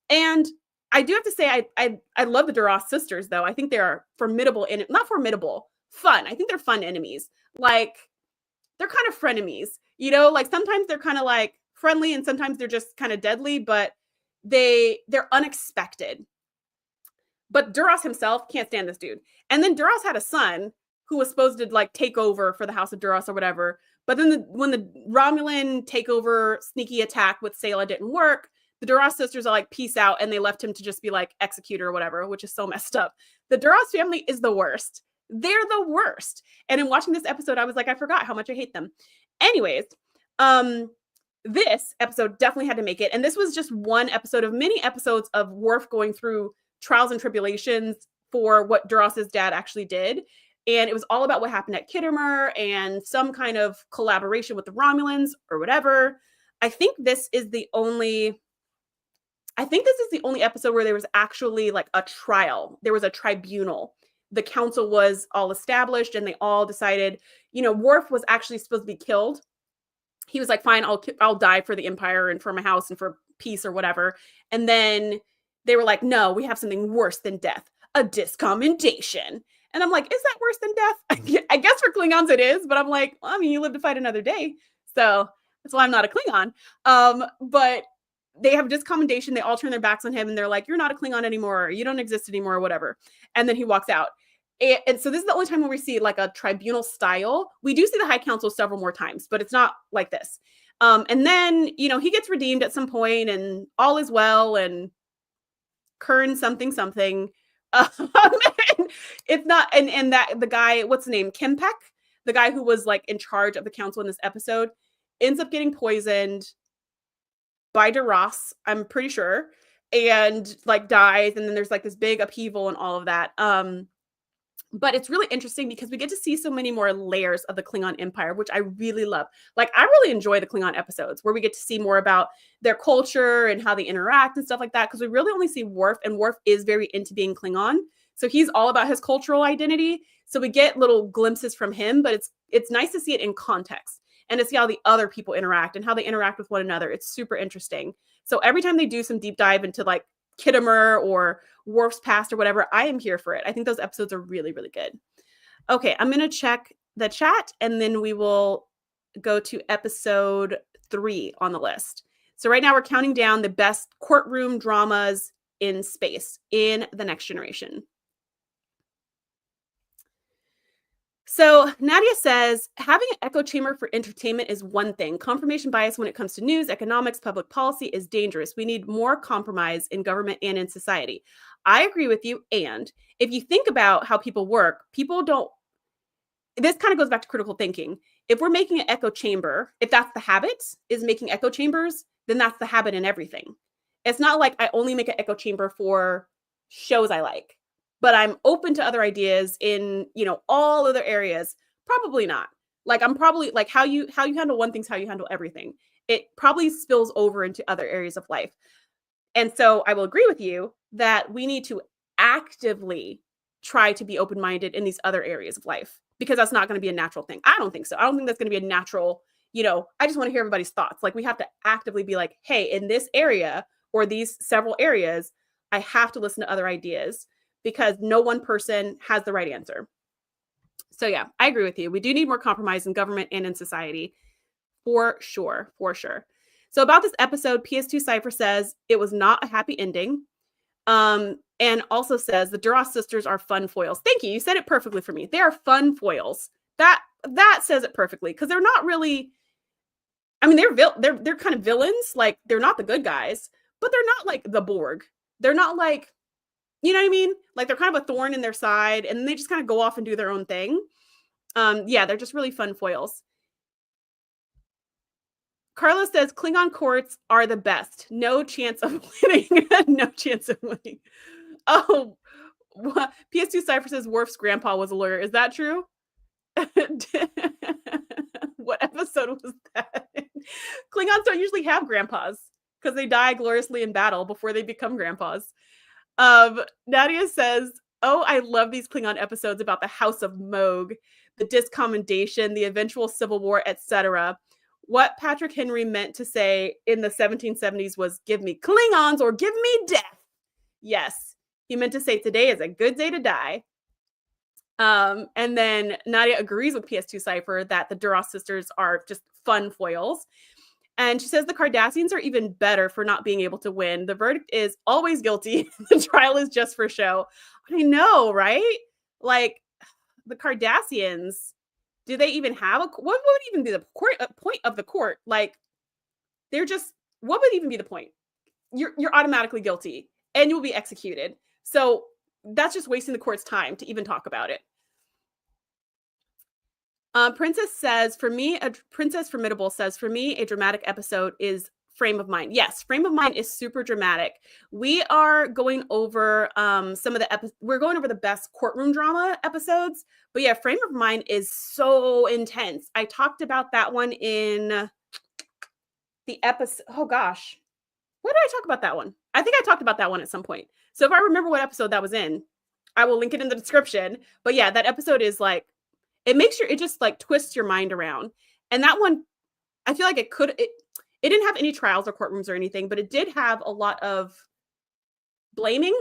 And I do have to say, I love the Duras sisters, though. I think they are formidable, and not formidable, fun. I think they're fun enemies. Like, they're kind of frenemies, you know? Like, sometimes they're kind of like friendly, and sometimes they're just kind of deadly, but they're unexpected. But Duras himself can't stand this dude. And then Duras had a son who was supposed to like take over for the House of Duras or whatever. But then when the Romulan takeover sneaky attack with Sayla didn't work, the Duras sisters are like, peace out, and they left him to just be like executor or whatever, which is so messed up. The Duras family is the worst. They're the worst. And in watching this episode, I was like, I forgot how much I hate them. Anyways, this episode definitely had to make it. And this was just one episode of many episodes of Worf going through trials and tribulations for what Duras's dad actually did. And it was all about what happened at Kittimer and some kind of collaboration with the Romulans or whatever. I think this is the only episode where there was actually like a trial. There was a tribunal. The council was all established, and they all decided, you know, Worf was actually supposed to be killed. He was like, fine, I'll die for the Empire and for my house and for peace or whatever. And then they were like, no, we have something worse than death, a DISC commendation. And I'm like, is that worse than death? I guess for Klingons it is, but I'm like, well, I mean, you live to fight another day. So that's why I'm not a Klingon. But they have DISC commendation. They all turn their backs on him, and they're like, you're not a Klingon anymore, or you don't exist anymore, or whatever. And then he walks out. And so this is the only time when we see like a tribunal style. We do see the High Council several more times, but it's not like this. And then, you know, he gets redeemed at some point, and all is well, and Kern something. It's not, and that the guy, what's the name? Kempek, the guy who was like in charge of the council in this episode, ends up getting poisoned by Duras, I'm pretty sure. and like dies, and then there's like this big upheaval and all of that. But it's really interesting because we get to see so many more layers of the Klingon Empire, which I really love. Like, I really enjoy the Klingon episodes where we get to see more about their culture and how they interact and stuff like that, because we really only see Worf, and Worf is very into being Klingon. So he's all about his cultural identity. So we get little glimpses from him, but it's nice to see it in context and to see how the other people interact and how they interact with one another. It's super interesting. So every time they do some deep dive into like Kittimer or Worf's past or whatever, I am here for it. I think those episodes are really, really good. Okay, I'm going to check the chat and then we will go to episode 3 on the list. So right now we're counting down the best courtroom dramas in space in The Next Generation. So Nadia says, having an echo chamber for entertainment is one thing. Confirmation bias when it comes to news, economics, public policy is dangerous. We need more compromise in government and in society. I agree with you. And if you think about how people work, people don't, this kind of goes back to critical thinking. If we're making an echo chamber, if that's the habit, is making echo chambers, then that's the habit in everything. It's not like I only make an echo chamber for shows I like, but I'm open to other ideas in, all other areas. Probably not. Like, I'm probably like how you handle one thing's how you handle everything. It probably spills over into other areas of life. And so I will agree with you that we need to actively try to be open-minded in these other areas of life, because that's not going to be a natural thing. I don't think so. I don't think that's going to be a natural, I just want to hear everybody's thoughts. Like, we have to actively be like, hey, in this area or these several areas, I have to listen to other ideas, because no one person has the right answer. So yeah, I agree with you. We do need more compromise in government and in society, for sure, for sure. So about this episode, PS2 Cypher says it was not a happy ending, and also says the Duras sisters are fun foils. Thank you. You said it perfectly for me. They are fun foils. That says it perfectly, because they're not really. I mean, they're kind of villains. Like, they're not the good guys, but they're not like the Borg. They're not like. You know what I mean? Like, they're kind of a thorn in their side, and they just kind of go off and do their own thing. Yeah, they're just really fun foils. Carla says Klingon courts are the best. No chance of winning. No chance of winning. Oh, PS2 Cypher says Worf's grandpa was a lawyer. Is that true? What episode was that? Klingons don't usually have grandpas because they die gloriously in battle before they become grandpas. Nadia says, oh, I love these Klingon episodes about the House of Moog, the discommendation, the eventual civil war, etc. What Patrick Henry meant to say in the 1770s was, give me Klingons or give me death. Yes, he meant to say today is a good day to die. And then Nadia agrees with PS2 Cypher that the Duras sisters are just fun foils. And she says the Cardassians are even better for not being able to win. The verdict is always guilty. The trial is just for show. I know, right? Like, the Cardassians, do they even have what would even be the point of the court? Like, they're just, what would even be the point? You're automatically guilty and you will be executed. So that's just wasting the court's time to even talk about it. Princess says, Princess Formidable says, for me, a dramatic episode is Frame of Mind. Yes, Frame of Mind is super dramatic. We are going over we're going over the best courtroom drama episodes. But yeah, Frame of Mind is so intense. I talked about that one in the episode. Oh gosh, where did I talk about that one? I think I talked about that one at some point. So if I remember what episode that was in, I will link it in the description. But yeah, that episode is like, it just like twists your mind around. And that one, I feel like it didn't have any trials or courtrooms or anything, but it did have a lot of blaming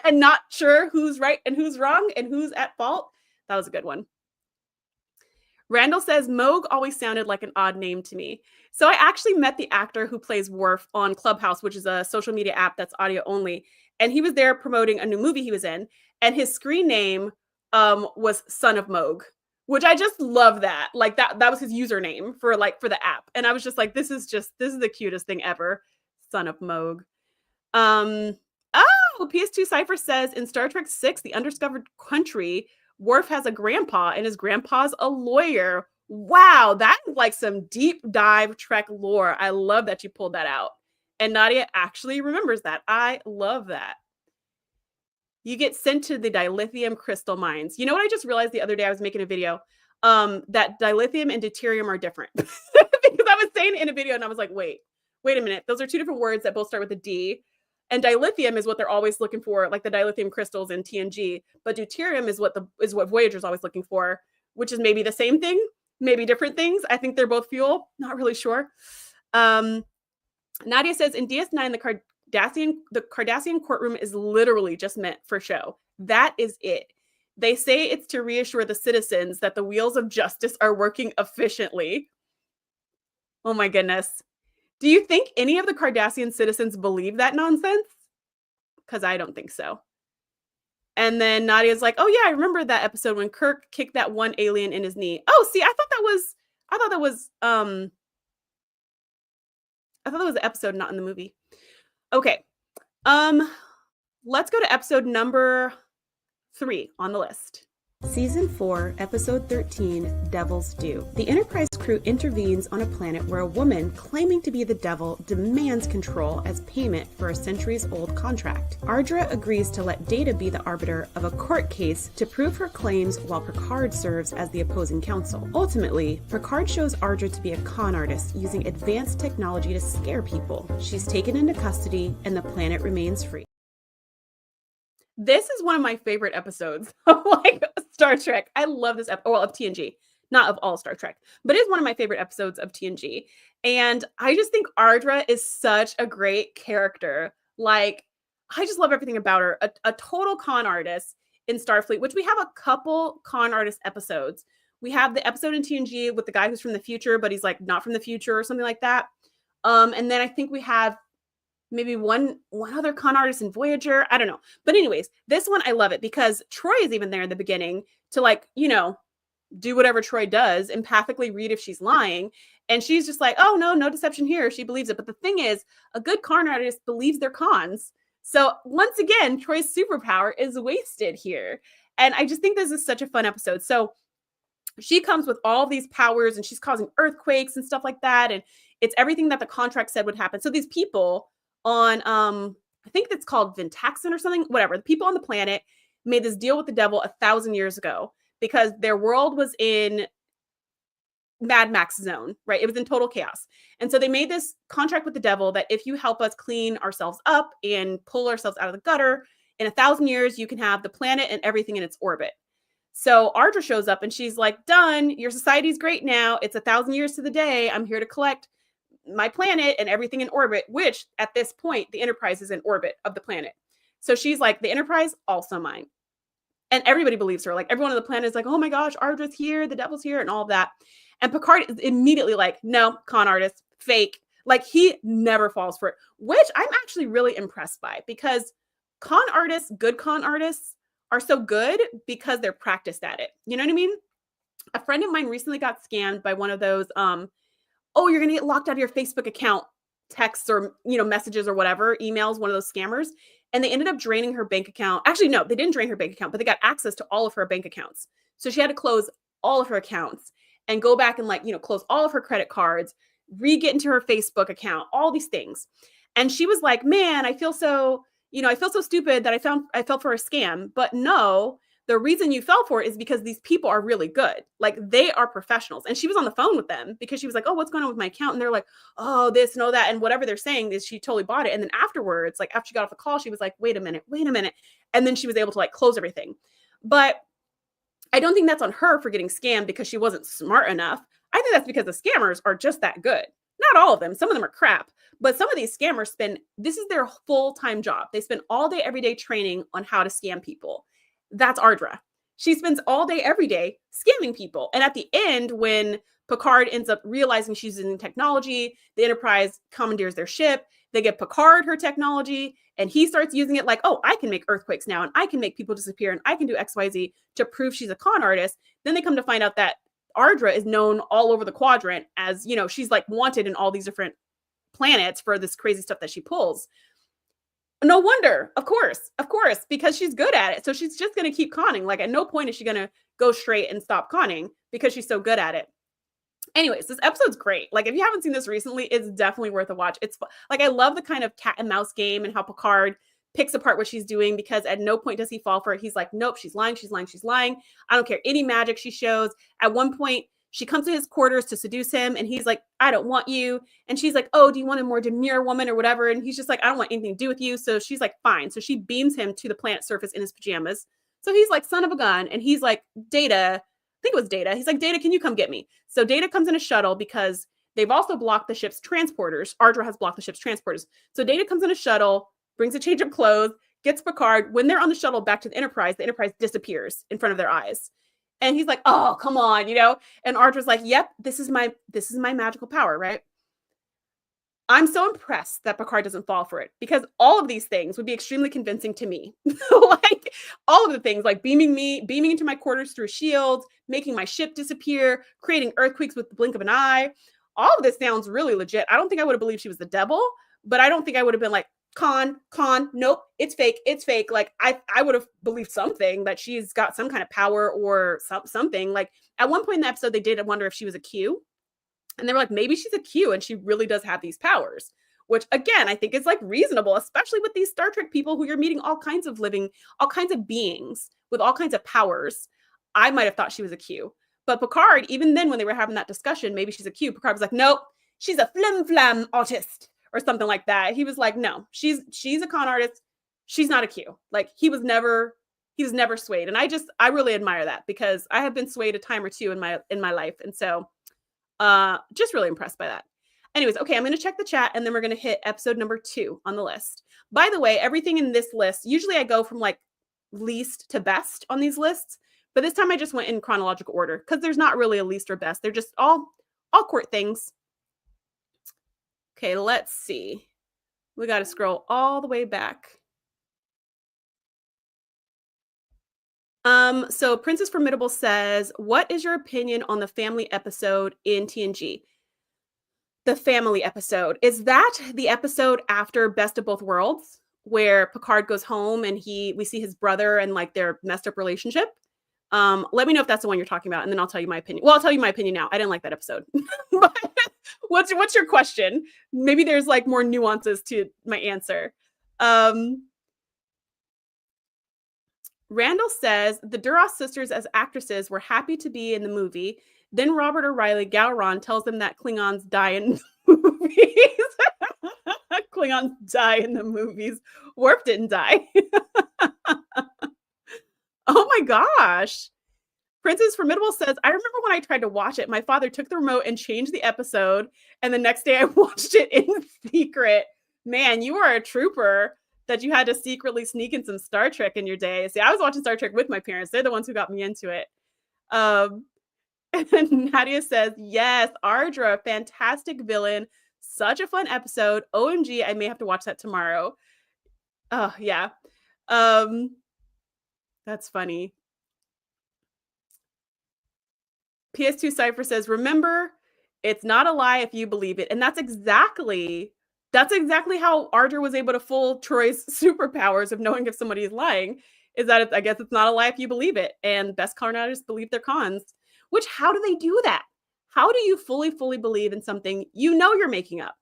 and not sure who's right and who's wrong and who's at fault. That was a good one. Randall says, Moog always sounded like an odd name to me. So I actually met the actor who plays Worf on Clubhouse, which is a social media app that's audio only. And he was there promoting a new movie he was in. And his screen name was Son of Moog, which I just love that. Like, that was his username for the app. And I was just like, this is the cutest thing ever. Son of Moog. PS2 Cypher says in Star Trek VI, The Undiscovered Country, Worf has a grandpa and his grandpa's a lawyer. Wow, that is like some deep dive Trek lore. I love that you pulled that out. And Nadia actually remembers that. I love that. You get sent to the dilithium crystal mines. You know what I just realized the other day? I was making a video that dilithium and deuterium are different. Because I was saying it in a video and I was like, wait a minute. Those are two different words that both start with a D. And dilithium is what they're always looking for, like the dilithium crystals in TNG. But deuterium is what Voyager is always looking for, which is maybe the same thing, maybe different things. I think they're both fuel. Not really sure. Nadia says in DS9, the Cardassian courtroom is literally just meant for show. That is it. They say it's to reassure the citizens that the wheels of justice are working efficiently. Oh my goodness. Do you think any of the Cardassian citizens believe that nonsense? Because I don't think so. And then Nadia's like, oh yeah, I remember that episode when Kirk kicked that one alien in his knee. Oh, see, I thought that was the episode, not in the movie. Okay. Let's go to episode number 3 on the list. Season 4, Episode 13, Devil's Due. The Enterprise crew intervenes on a planet where a woman claiming to be the devil demands control as payment for a centuries-old contract. Ardra agrees to let Data be the arbiter of a court case to prove her claims while Picard serves as the opposing counsel. Ultimately, Picard shows Ardra to be a con artist using advanced technology to scare people. She's taken into custody and the planet remains free. This is one of my favorite episodes of like Star Trek. I love this of TNG, not of all Star Trek, but it's one of my favorite episodes of TNG. And I just think Ardra is such a great character. Like, I just love everything about her. A total con artist in Starfleet, which we have a couple con artist episodes. We have the episode in TNG with the guy who's from the future, but he's like not from the future or something like that. And then I think we have maybe one other con artist in Voyager. I don't know. But anyways, this one, I love it because Troy is even there in the beginning to like, do whatever Troy does, empathically read if she's lying. And she's just like, oh, no deception here. She believes it. But the thing is, a good con artist believes their cons. So once again, Troy's superpower is wasted here. And I just think this is such a fun episode. So she comes with all these powers and she's causing earthquakes and stuff like that. And it's everything that the contract said would happen. So these people on, I think it's called Ventaxin or something, whatever. The people on the planet made this deal with the devil 1,000 years ago because their world was in Mad Max zone, right? It was in total chaos. And so they made this contract with the devil that if you help us clean ourselves up and pull ourselves out of the gutter, in 1,000 years, you can have the planet and everything in its orbit. So Ardra shows up and she's like, done. Your society's great now. It's 1,000 years to the day. I'm here to collect my planet and everything in orbit, which at this point, the Enterprise is in orbit of the planet. So she's like, the Enterprise, also mine. And everybody believes her. Like everyone on the planet is like, oh my gosh, Ardra's here, the devil's here, and all of that. And Picard is immediately like, no, con artist, fake. Like he never falls for it, which I'm actually really impressed by because con artists, good con artists are so good because they're practiced at it. You know what I mean? A friend of mine recently got scammed by one of those, oh, you're going to get locked out of your Facebook account texts or, messages or whatever, emails, one of those scammers. And they ended up draining her bank account. Actually, no, they didn't drain her bank account, but they got access to all of her bank accounts. So she had to close all of her accounts and go back and close all of her credit cards, re-get into her Facebook account, all these things. And she was like, man, I feel so stupid that I fell for a scam. But no, the reason you fell for it is because these people are really good. Like they are professionals. And she was on the phone with them because she was like, oh, what's going on with my account? And they're like, oh, this and all that. And whatever they're saying is she totally bought it. And then afterwards, like after she got off the call, she was like, wait a minute. And then she was able to close everything. But I don't think that's on her for getting scammed because she wasn't smart enough. I think that's because the scammers are just that good. Not all of them. Some of them are crap. But some of these scammers this is their full-time job. They spend all day, every day training on how to scam people. That's Ardra. She spends all day, every day scamming people. And at the end, when Picard ends up realizing she's using technology, the Enterprise commandeers their ship. They give Picard her technology, and he starts using it like, oh, I can make earthquakes now, and I can make people disappear, and I can do X, Y, Z to prove she's a con artist. Then they come to find out that Ardra is known all over the quadrant as, she's wanted in all these different planets for this crazy stuff that she pulls. No wonder, of course, because she's good at it. So she's just going to keep conning. Like at no point is she going to go straight and stop conning because she's so good at it. Anyways, this episode's great. Like, if you haven't seen this recently, it's definitely worth a watch. Like, I love the kind of cat and mouse game and how Picard picks apart what she's doing, because at no point does he fall for it. He's like, nope, she's lying, she's lying, she's lying. I don't care any magic she shows. At one point, she comes to his quarters to seduce him, and he's like, I don't want you. And she's like, oh, do you want a more demure woman or whatever? And he's just like, I don't want anything to do with you. So she's like, fine. So she beams him to the planet surface in his pajamas. So he's like, son of a gun. And he's like, Data, I think it was Data. He's like, Data, can you come get me? So Data comes in a shuttle because they've also blocked the ship's transporters. Ardra has blocked the ship's transporters. So Data comes in a shuttle, brings a change of clothes, gets Picard. When they're on the shuttle back to the Enterprise disappears in front of their eyes. And he's like, oh, come on, you know? And Ardra's like, yep, this is my magical power, right? I'm so impressed that Picard doesn't fall for it, because all of these things would be extremely convincing to me. Like, all of the things, like beaming into my quarters through shields, making my ship disappear, creating earthquakes with the blink of an eye. All of this sounds really legit. I don't think I would have believed she was the devil, but I don't think I would have been like, con, nope, it's fake. Like, I would have believed something, that she's got some kind of power or something. Like, at one point in the episode, they did wonder if she was a Q. And they were like, maybe she's a Q and she really does have these powers, which again, I think is like reasonable, especially with these Star Trek people who you're meeting all kinds of beings with all kinds of powers. I might have thought she was a Q, but Picard, even then when they were having that discussion, maybe she's a Q, Picard was like, nope, she's a flim-flam autist or something like that. He was like, no, she's a con artist. She's not a Q. Like, he was never swayed. And I really admire that, because I have been swayed a time or two in my life. And so just really impressed by that. Anyways, okay, I'm going to check the chat, and then we're going to hit episode number 2 on the list. By the way, everything in this list, usually I go from like least to best on these lists, but this time I just went in chronological order, because there's not really a least or best. They're just all court things. Okay, let's see. We got to scroll all the way back. So Princess Formidable says, what is your opinion on the family episode in TNG? The family episode, is that the episode after Best of Both Worlds, where Picard goes home and we see his brother and like their messed up relationship? Let me know if that's the one you're talking about, and then I'll tell you my opinion. Well, I'll tell you my opinion now. I didn't like that episode. But what's your question? Maybe there's like more nuances to my answer. Randall says the Duras sisters as actresses were happy to be in the movie. Then Robert O'Reilly Gowron tells them that Klingons die in movies. Klingons die in the movies. Worf didn't die. Oh my gosh. Princess Formidable says, I remember when I tried to watch it, my father took the remote and changed the episode, and the next day I watched it in secret. Man, you are a trooper that you had to secretly sneak in some Star Trek in your day. See, I was watching Star Trek with my parents. They're the ones who got me into it. And Nadia says, yes, Ardra, fantastic villain. Such a fun episode. OMG, I may have to watch that tomorrow. Oh, yeah. That's funny. PS2 Cypher says, remember, it's not a lie if you believe it. And that's exactly how Ardra was able to fool Troy's superpowers of knowing if somebody is lying, is that I guess it's not a lie if you believe it. And best con artists believe their cons. Which, how do they do that? How do you fully believe in something you know you're making up?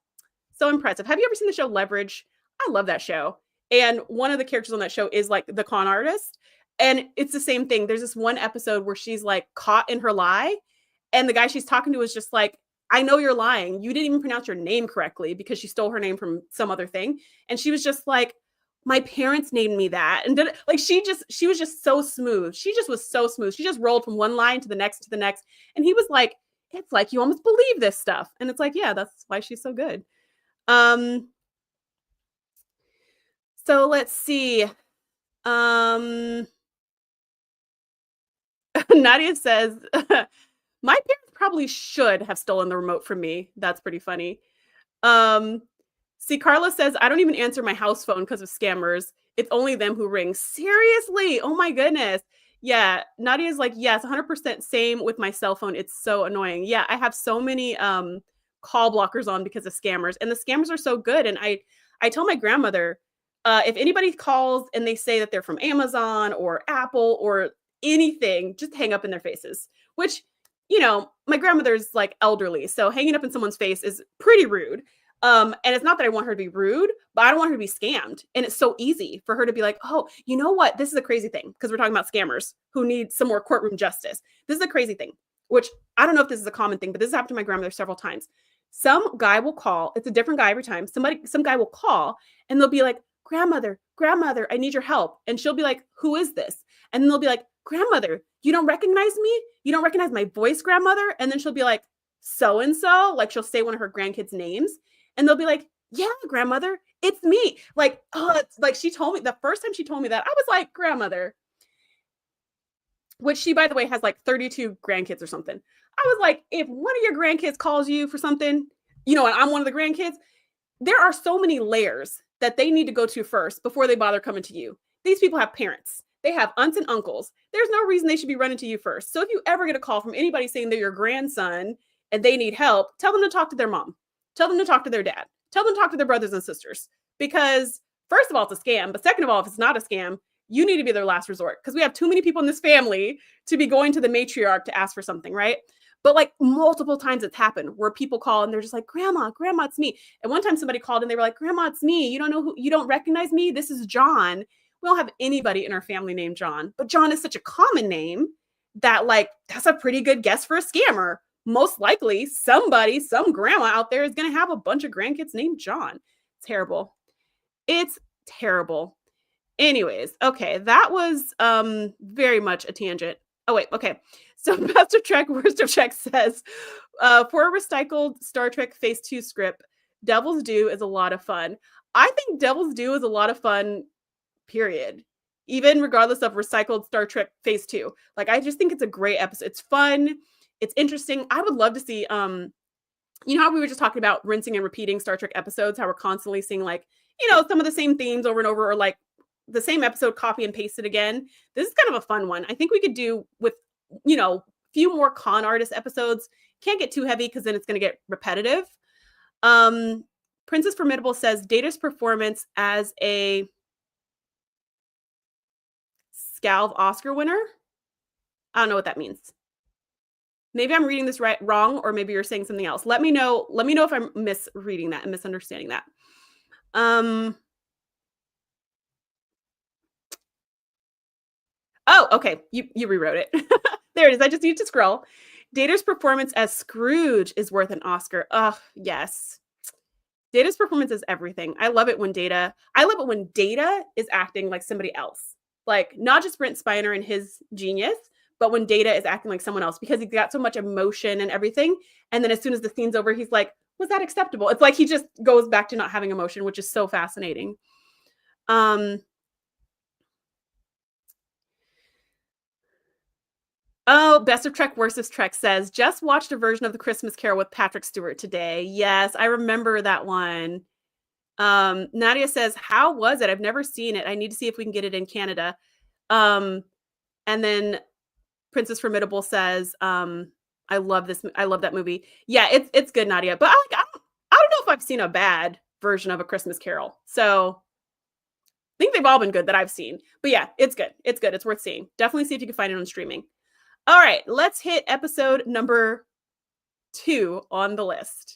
So impressive. Have you ever seen the show Leverage? I love that show. And one of the characters on that show is like the con artist. And it's the same thing. There's this one episode where she's like caught in her lie. And the guy she's talking to is just like, I know you're lying. You didn't even pronounce your name correctly, because she stole her name from some other thing. And she was just like, my parents named me that. And like, she was just so smooth. She just was so smooth. She just rolled from one line to the next. And he was like, it's like, you almost believe this stuff. And it's like, yeah, that's why she's so good. So let's see. Nadia says, my parents probably should have stolen the remote from me. That's pretty funny. See, Carla says, I don't even answer my house phone because of scammers. It's only them who ring. Seriously? Oh my goodness. Yeah. Nadia's like, yes, 100% same with my cell phone. It's so annoying. Yeah. I have so many call blockers on because of scammers, and the scammers are so good. And I tell my grandmother, if anybody calls and they say that they're from Amazon or Apple or anything, just hang up in their faces, which you know, my grandmother's like elderly, so hanging up in someone's face is pretty rude. And it's not that I want her to be rude, but I don't want her to be scammed. And it's so easy for her to be like, oh, you know what? This is a crazy thing, because we're talking about scammers who need some more courtroom justice. This is a crazy thing, which I don't know if this is a common thing, but this has happened to my grandmother several times. Some guy will call, it's a different guy every time. Some guy will call and they'll be like, grandmother, I need your help. And she'll be like, who is this? And then they'll be like, grandmother, you don't recognize me? You don't recognize my voice, grandmother? And then she'll be like, so-and-so, like she'll say one of her grandkids' names. And they'll be like, yeah, grandmother, it's me. Like, oh, it's like she told me the first time she told me that, I was like, grandmother, which she, by the way, has like 32 grandkids or something. I was like, if one of your grandkids calls you for something, you know, and I'm one of the grandkids, there are so many layers that they need to go to first before they bother coming to you. These people have parents. They have aunts and uncles. There's no reason they should be running to you first. So if you ever get a call from anybody saying they're your grandson and they need help, tell them to talk to their mom. Tell them to talk to their dad. Tell them to talk to their brothers and sisters. Because first of all, it's a scam. But second of all, if it's not a scam, you need to be their last resort, because we have too many people in this family to be going to the matriarch to ask for something, right? But like multiple times it's happened where people call and they're just like, grandma, it's me. And one time somebody called and they were like, grandma, it's me. You don't know who, you don't recognize me. This is John. We don't have anybody in our family named John, but John is such a common name that like, that's a pretty good guess for a scammer. Most likely some grandma out there is going to have a bunch of grandkids named John. It's terrible. It's terrible. Anyways, okay, that was very much a tangent. Oh, wait, okay. So Best of Trek, Worst of Trek says, for a recycled Star Trek Phase 2 script, Devil's Due is a lot of fun. I think Devil's Due is a lot of fun, period. Even regardless of recycled Star Trek Phase 2. Like, I just think it's a great episode. It's fun. It's interesting. I would love to see, you know how we were just talking about rinsing and repeating Star Trek episodes, how we're constantly seeing like, you know, some of the same themes over and over, or like the same episode copy and paste it again. This is kind of a fun one. I think we could do with, you know, a few more con artist episodes. Can't get too heavy because then it's going to get repetitive. Princess Formidable says Data's performance as a Scalv Oscar winner. I don't know what that means. Maybe I'm reading this wrong, or maybe you're saying something else. Let me know if I'm misreading that and misunderstanding that. Oh, okay. You rewrote it. There it is. I just need to scroll. Data's performance as Scrooge is worth an Oscar. Oh, yes. Data's performance is everything. I love it when Data is acting like somebody else. Like, not just Brent Spiner and his genius, but when Data is acting like someone else, because he's got so much emotion and everything. And then as soon as the scene's over, he's like, was that acceptable? It's like he just goes back to not having emotion, which is so fascinating. Oh, Best of Trek, Worst of Trek says, just watched a version of The Christmas Carol with Patrick Stewart today. Yes, I remember that one. Nadia says, how was it? I've never seen it. I need to see if we can get it in Canada. And then Princess Formidable says, I love that movie. Yeah, it's good, Nadia. But I don't know if I've seen a bad version of A Christmas Carol. So I think they've all been good that I've seen. But yeah, it's good. It's good. It's worth seeing. Definitely see if you can find it on streaming. All right, let's hit episode number 2 on the list.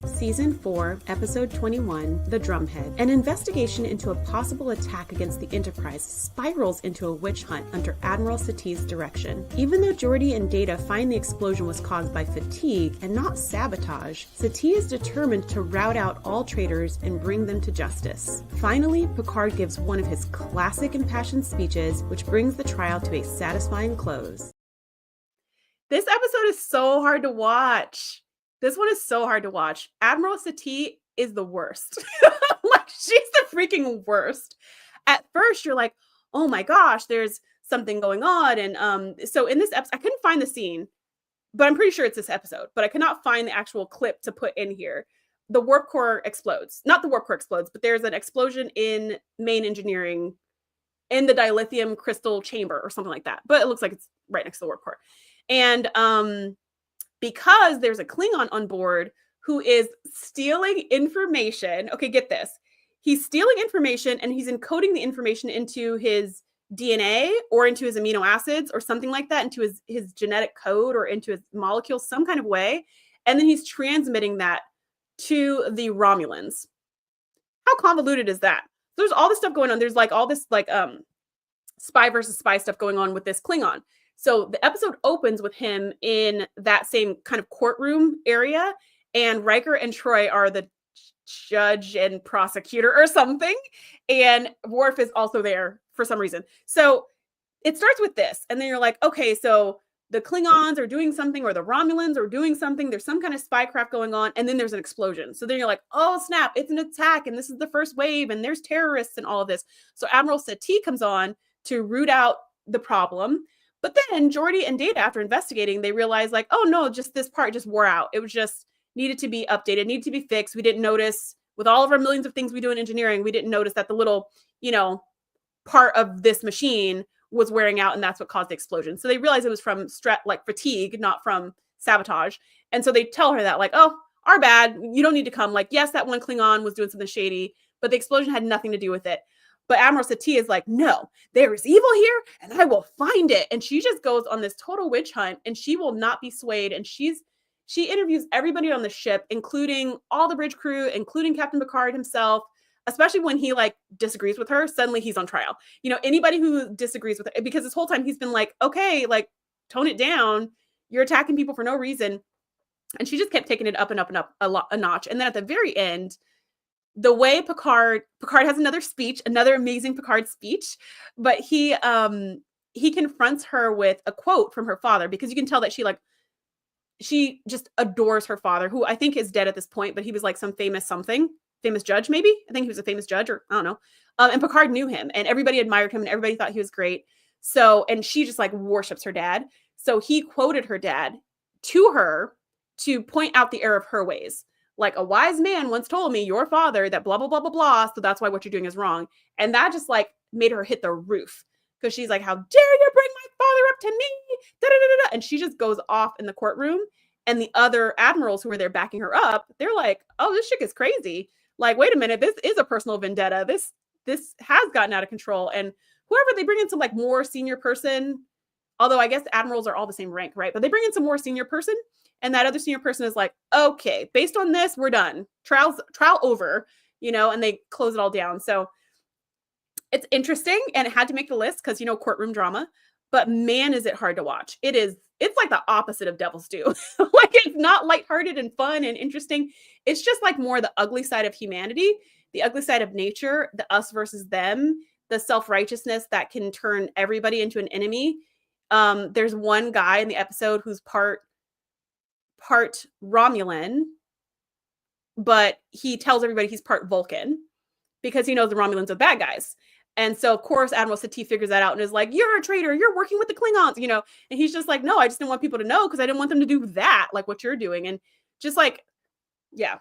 Season 4, Episode 21, The Drumhead. An investigation into a possible attack against the Enterprise spirals into a witch hunt under Admiral Satie's direction. Even though Geordi and Data find the explosion was caused by fatigue and not sabotage, Satie is determined to rout out all traitors and bring them to justice. Finally, Picard gives one of his classic impassioned speeches, which brings the trial to a satisfying close. This episode is so hard to watch. This one is so hard to watch. Admiral Satie is the worst. Like, she's the freaking worst. At first, you're like, oh my gosh, there's something going on. And so in this episode, I couldn't find the scene, but I'm pretty sure it's this episode. But I could not find the actual clip to put in here. The warp core explodes. Not the warp core explodes, but there's an explosion in main engineering in the dilithium crystal chamber or something like that. But it looks like it's right next to the warp core. And because there's a Klingon on board who is stealing information. Okay, get this. He's stealing information and he's encoding the information into his DNA or into his amino acids or something like that, into his genetic code or into his molecules, some kind of way. And then he's transmitting that to the Romulans. How convoluted is that? There's all this stuff going on. There's like all this like spy versus spy stuff going on with this Klingon. So the episode opens with him in that same kind of courtroom area, and Riker and Troy are the judge and prosecutor or something, and Worf is also there for some reason. So it starts with this, and then you're like, okay, so the Klingons are doing something, or the Romulans are doing something. There's some kind of spycraft going on, and then there's an explosion. So then you're like, oh snap, it's an attack, and this is the first wave, and there's terrorists and all of this. So Admiral Sati comes on to root out the problem. But then Geordi and Data, after investigating, they realize like, oh no, just this part just wore out. It was just needed to be updated, needed to be fixed. We didn't notice, with all of our millions of things we do in engineering, we didn't notice that the little, part of this machine was wearing out, and that's what caused the explosion. So they realized it was from fatigue, not from sabotage. And so they tell her that like, oh, our bad, you don't need to come. Like, yes, that one Klingon was doing something shady, but the explosion had nothing to do with it. But Admiral Sati is like, no, there is evil here, and I will find it. And she just goes on this total witch hunt, and she will not be swayed. And she interviews everybody on the ship, including all the bridge crew, including Captain Picard himself, especially when he like disagrees with her. Suddenly he's on trial. Anybody who disagrees with her, because this whole time he's been like, okay, like tone it down. You're attacking people for no reason. And she just kept taking it up and up and up a notch. And then at the very end, the way Picard has another amazing Picard speech, but he confronts her with a quote from her father, because you can tell that she just adores her father, who I think is dead at this point, but he was like some famous judge, maybe. I think he was a famous judge, or I don't know. And Picard knew him, and everybody admired him, and everybody thought he was great. So, and she just like worships her dad. So he quoted her dad to her to point out the error of her ways. Like, a wise man once told me, your father, that blah, blah, blah, blah, blah. So that's why what you're doing is wrong. And that just like made her hit the roof, because she's like, how dare you bring my father up to me? Da, da, da, da. And she just goes off in the courtroom. And the other admirals who were there backing her up, they're like, oh, this chick is crazy. Like, wait a minute, this is a personal vendetta. This has gotten out of control. And whoever they bring in, some like more senior person, although I guess admirals are all the same rank, right? But they bring in some more senior person, and that other senior person is like, okay, based on this, we're done. Trial over, and they close it all down. So it's interesting, and it had to make the list because, courtroom drama. But man, is it hard to watch. It's like the opposite of Devil's Due. Like, it's not lighthearted and fun and interesting. It's just like more the ugly side of humanity, the ugly side of nature, the us versus them, the self-righteousness that can turn everybody into an enemy. There's one guy in the episode who's part Romulan, but he tells everybody he's part Vulcan because he knows the Romulans are bad guys. And so, of course, Admiral Sati figures that out and is like, you're a traitor. You're working with the Klingons, And he's just like, no, I just didn't want people to know because I didn't want them to do that, like what you're doing. And just like, yeah.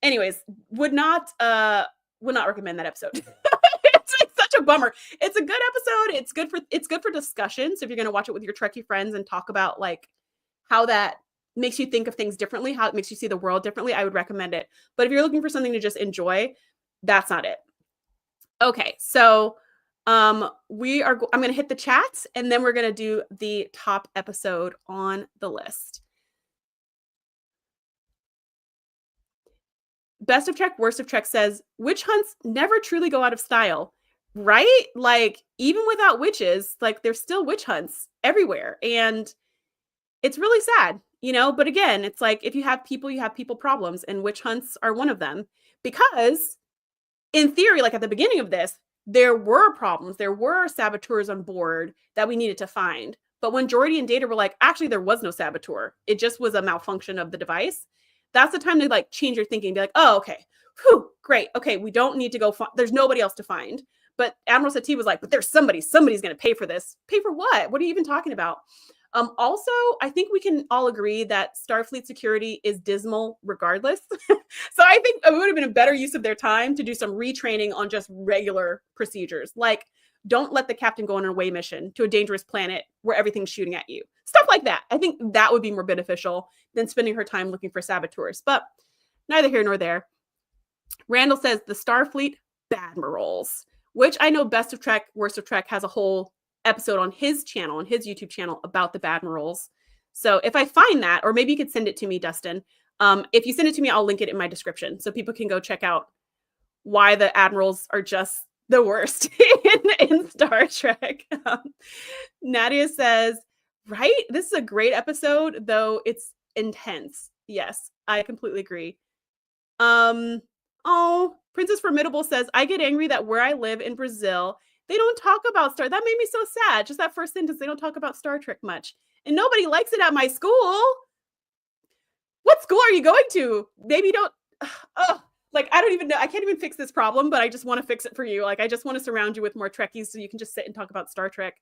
Anyways, would not recommend that episode. It's such a bummer. It's a good episode. It's good for discussion. So if you're going to watch it with your Trekkie friends and talk about like how that makes you think of things differently, how it makes you see the world differently, I would recommend it. But if you're looking for something to just enjoy, that's not it. Okay, so I'm going to hit the chats, and then we're going to do the top episode on the list. Best of Trek, Worst of Trek says, witch hunts never truly go out of style, right? Like, even without witches, like, there's still witch hunts everywhere, and it's really sad, But again, it's like, if you have people problems, and witch hunts are one of them, because in theory, like at the beginning of this, there were problems. There were saboteurs on board that we needed to find. But when Geordi and Data were like, actually, there was no saboteur. It just was a malfunction of the device. That's the time to like change your thinking. Be like, oh, okay. Whew, great. Okay, we don't need to go. There's nobody else to find. But Admiral Sati was like, but there's somebody's going to pay for this. Pay for what? What are you even talking about? Also, I think we can all agree that Starfleet security is dismal regardless. So I think it would have been a better use of their time to do some retraining on just regular procedures. Like, don't let the captain go on an away mission to a dangerous planet where everything's shooting at you. Stuff like that. I think that would be more beneficial than spending her time looking for saboteurs. But neither here nor there. Randall says the Starfleet Badmirals. which I know Best of Trek, Worst of Trek has a whole episode on his channel, on his YouTube channel about the Badmirals. So if I find that, or maybe you could send it to me, Dustin. If you send it to me, I'll link it in my description so people can go check out why the admirals are just the worst in Star Trek. Nadia says, right? This is a great episode, though it's intense. Yes, I completely agree. Oh, Princess Formidable says, I get angry that where I live in Brazil, they don't talk about Star. That made me so sad. Just that first sentence, they don't talk about Star Trek much. And nobody likes it at my school. What school are you going to? Maybe don't. Oh, like, I don't even know. I can't even fix this problem, but I just want to fix it for you. Like, I just want to surround you with more Trekkies so you can just sit and talk about Star Trek.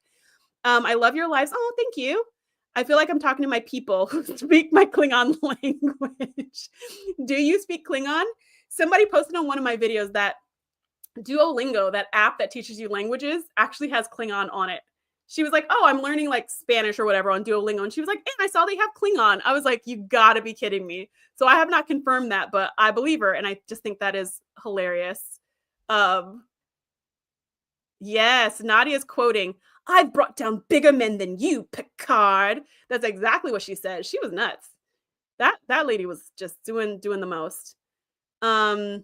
I love your lives. Oh, thank you. I feel like I'm talking to my people who speak my Klingon language. Do you speak Klingon? Somebody posted on one of my videos that Duolingo, that app that teaches you languages, actually has Klingon on it. She was like, oh, I'm learning like Spanish or whatever on Duolingo. And she was like, and I saw they have Klingon. I was like, you gotta be kidding me. So I have not confirmed that, but I believe her. And I just think that is hilarious. Yes, Nadia's quoting, I've brought down bigger men than you, Picard. That's exactly what she said. She was nuts. That lady was just doing the most. Oh,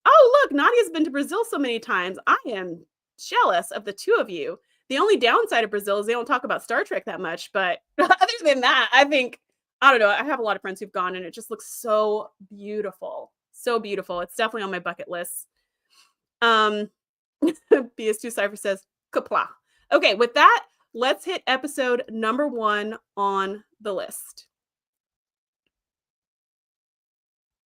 look, Nadia's been to Brazil so many times. I am jealous of the two of you. The only downside of Brazil is they don't talk about Star Trek that much. But other than that, I don't know. I have a lot of friends who've gone and it just looks so beautiful. So beautiful. It's definitely on my bucket list. BS2 Cypher says, kapla. Okay, with that, let's hit episode number 1 on the list.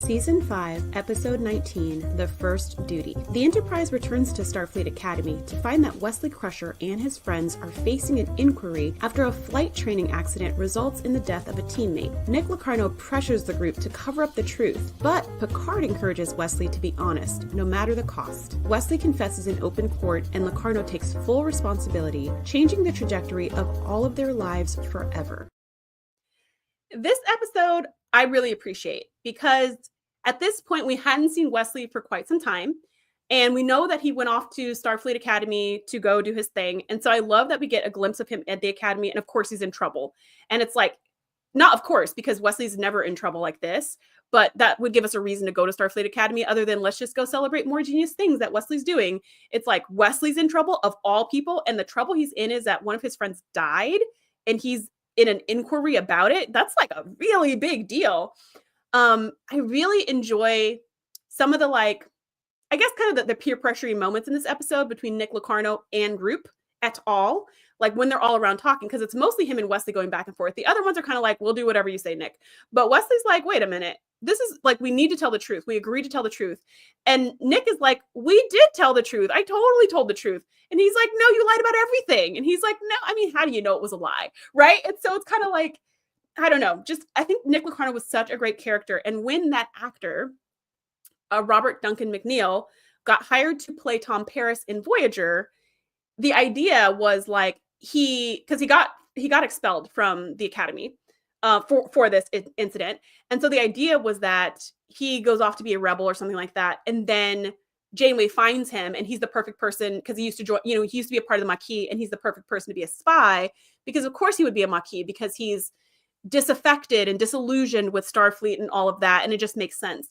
Season 5, Episode 19, The First Duty. The Enterprise returns to Starfleet Academy to find that Wesley Crusher and his friends are facing an inquiry after a flight training accident results in the death of a teammate. Nick Locarno pressures the group to cover up the truth, but Picard encourages Wesley to be honest, no matter the cost. Wesley confesses in open court, and Locarno takes full responsibility, changing the trajectory of all of their lives forever. This episode I really appreciate because at this point we hadn't seen Wesley for quite some time, and we know that he went off to Starfleet Academy to go do his thing. And so I love that we get a glimpse of him at the Academy, and of course he's in trouble. And it's like, not of course, because Wesley's never in trouble like this, but that would give us a reason to go to Starfleet Academy other than let's just go celebrate more genius things that Wesley's doing. It's like Wesley's in trouble of all people, and the trouble he's in is that one of his friends died and he's in an inquiry about it. That's like a really big deal. I really enjoy some of the, like, I guess kind of the peer pressuring moments in this episode between Nick Locarno and group et al. Like when they're all around talking, because it's mostly him and Wesley going back and forth. The other ones are kind of like, we'll do whatever you say, Nick. But Wesley's like, wait a minute. This is like, we need to tell the truth. We agreed to tell the truth. And Nick is like, we did tell the truth. I totally told the truth. And he's like, no, you lied about everything. And he's like, no, I mean, how do you know it was a lie? Right? And so it's kind of like, I don't know. Just, I think Nick Locarno was such a great character. And when that actor, Robert Duncan McNeil, got hired to play Tom Paris in Voyager, the idea was like, because he got expelled from the Academy for this incident. And so the idea was that he goes off to be a rebel or something like that. And then Janeway finds him, and he's the perfect person because he used to join, he used to be a part of the Maquis, and he's the perfect person to be a spy because of course he would be a Maquis because he's disaffected and disillusioned with Starfleet and all of that. And it just makes sense.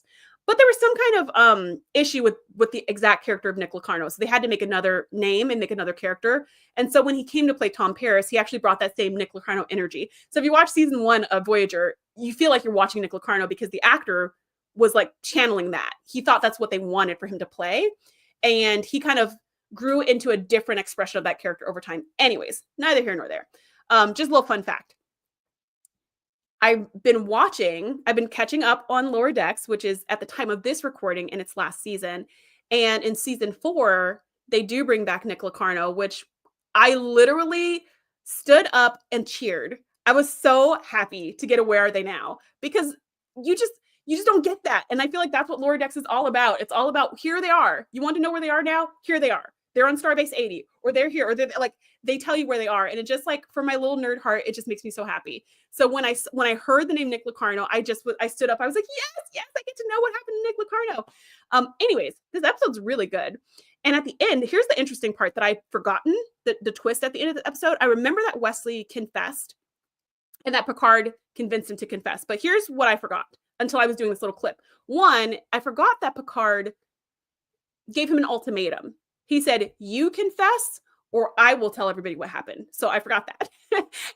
But there was some kind of issue with the exact character of Nick Locarno. So they had to make another name and make another character. And so when he came to play Tom Paris, he actually brought that same Nick Locarno energy. So if you watch season 1 of Voyager, you feel like you're watching Nick Locarno because the actor was like channeling that. He thought that's what they wanted for him to play. And he kind of grew into a different expression of that character over time. Anyways, neither here nor there. Just a little fun fact. I've been catching up on Lower Decks, which is at the time of this recording in its last season. And in season 4, they do bring back Nick Locarno, which I literally stood up and cheered. I was so happy to get a Where Are They Now? Because you just don't get that. And I feel like that's what Lower Decks is all about. It's all about, here they are. You want to know where they are now? Here they are. They're on Starbase 80, or they're here, or they're like, they tell you where they are. And it just, like, for my little nerd heart, it just makes me so happy. So when I heard the name Nick Locarno, I stood up. I was like, yes, I get to know what happened to Nick Locarno. Anyways, this episode's really good. And at the end, here's the interesting part that I've forgotten, the twist at the end of the episode. I remember that Wesley confessed and that Picard convinced him to confess. But here's what I forgot until I was doing this little clip. One, I forgot that Picard gave him an ultimatum. He said, you confess or I will tell everybody what happened. So I forgot that.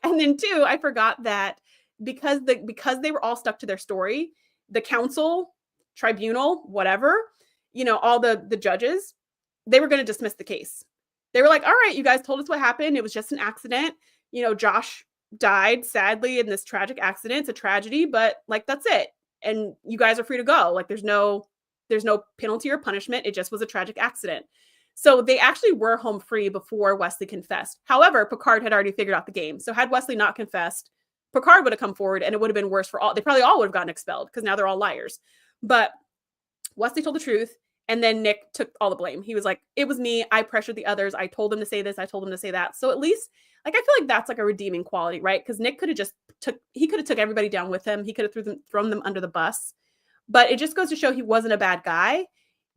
And then two, I forgot that because they were all stuck to their story, the council, tribunal, whatever, all the judges, they were going to dismiss the case. They were like, all right, you guys told us what happened. It was just an accident. Josh died sadly in this tragic accident. It's a tragedy, but like, that's it. And you guys are free to go. Like there's no penalty or punishment. It just was a tragic accident. So they actually were home free before Wesley confessed. However, Picard had already figured out the game. So had Wesley not confessed, Picard would have come forward and it would have been worse for all. They probably all would have gotten expelled because now they're all liars. But Wesley told the truth. And then Nick took all the blame. He was like, it was me. I pressured the others. I told them to say this. I told them to say that. So at least, like, I feel like that's like a redeeming quality, right? Because Nick could have just took everybody down with him. He could have thrown them under the bus. But it just goes to show he wasn't a bad guy.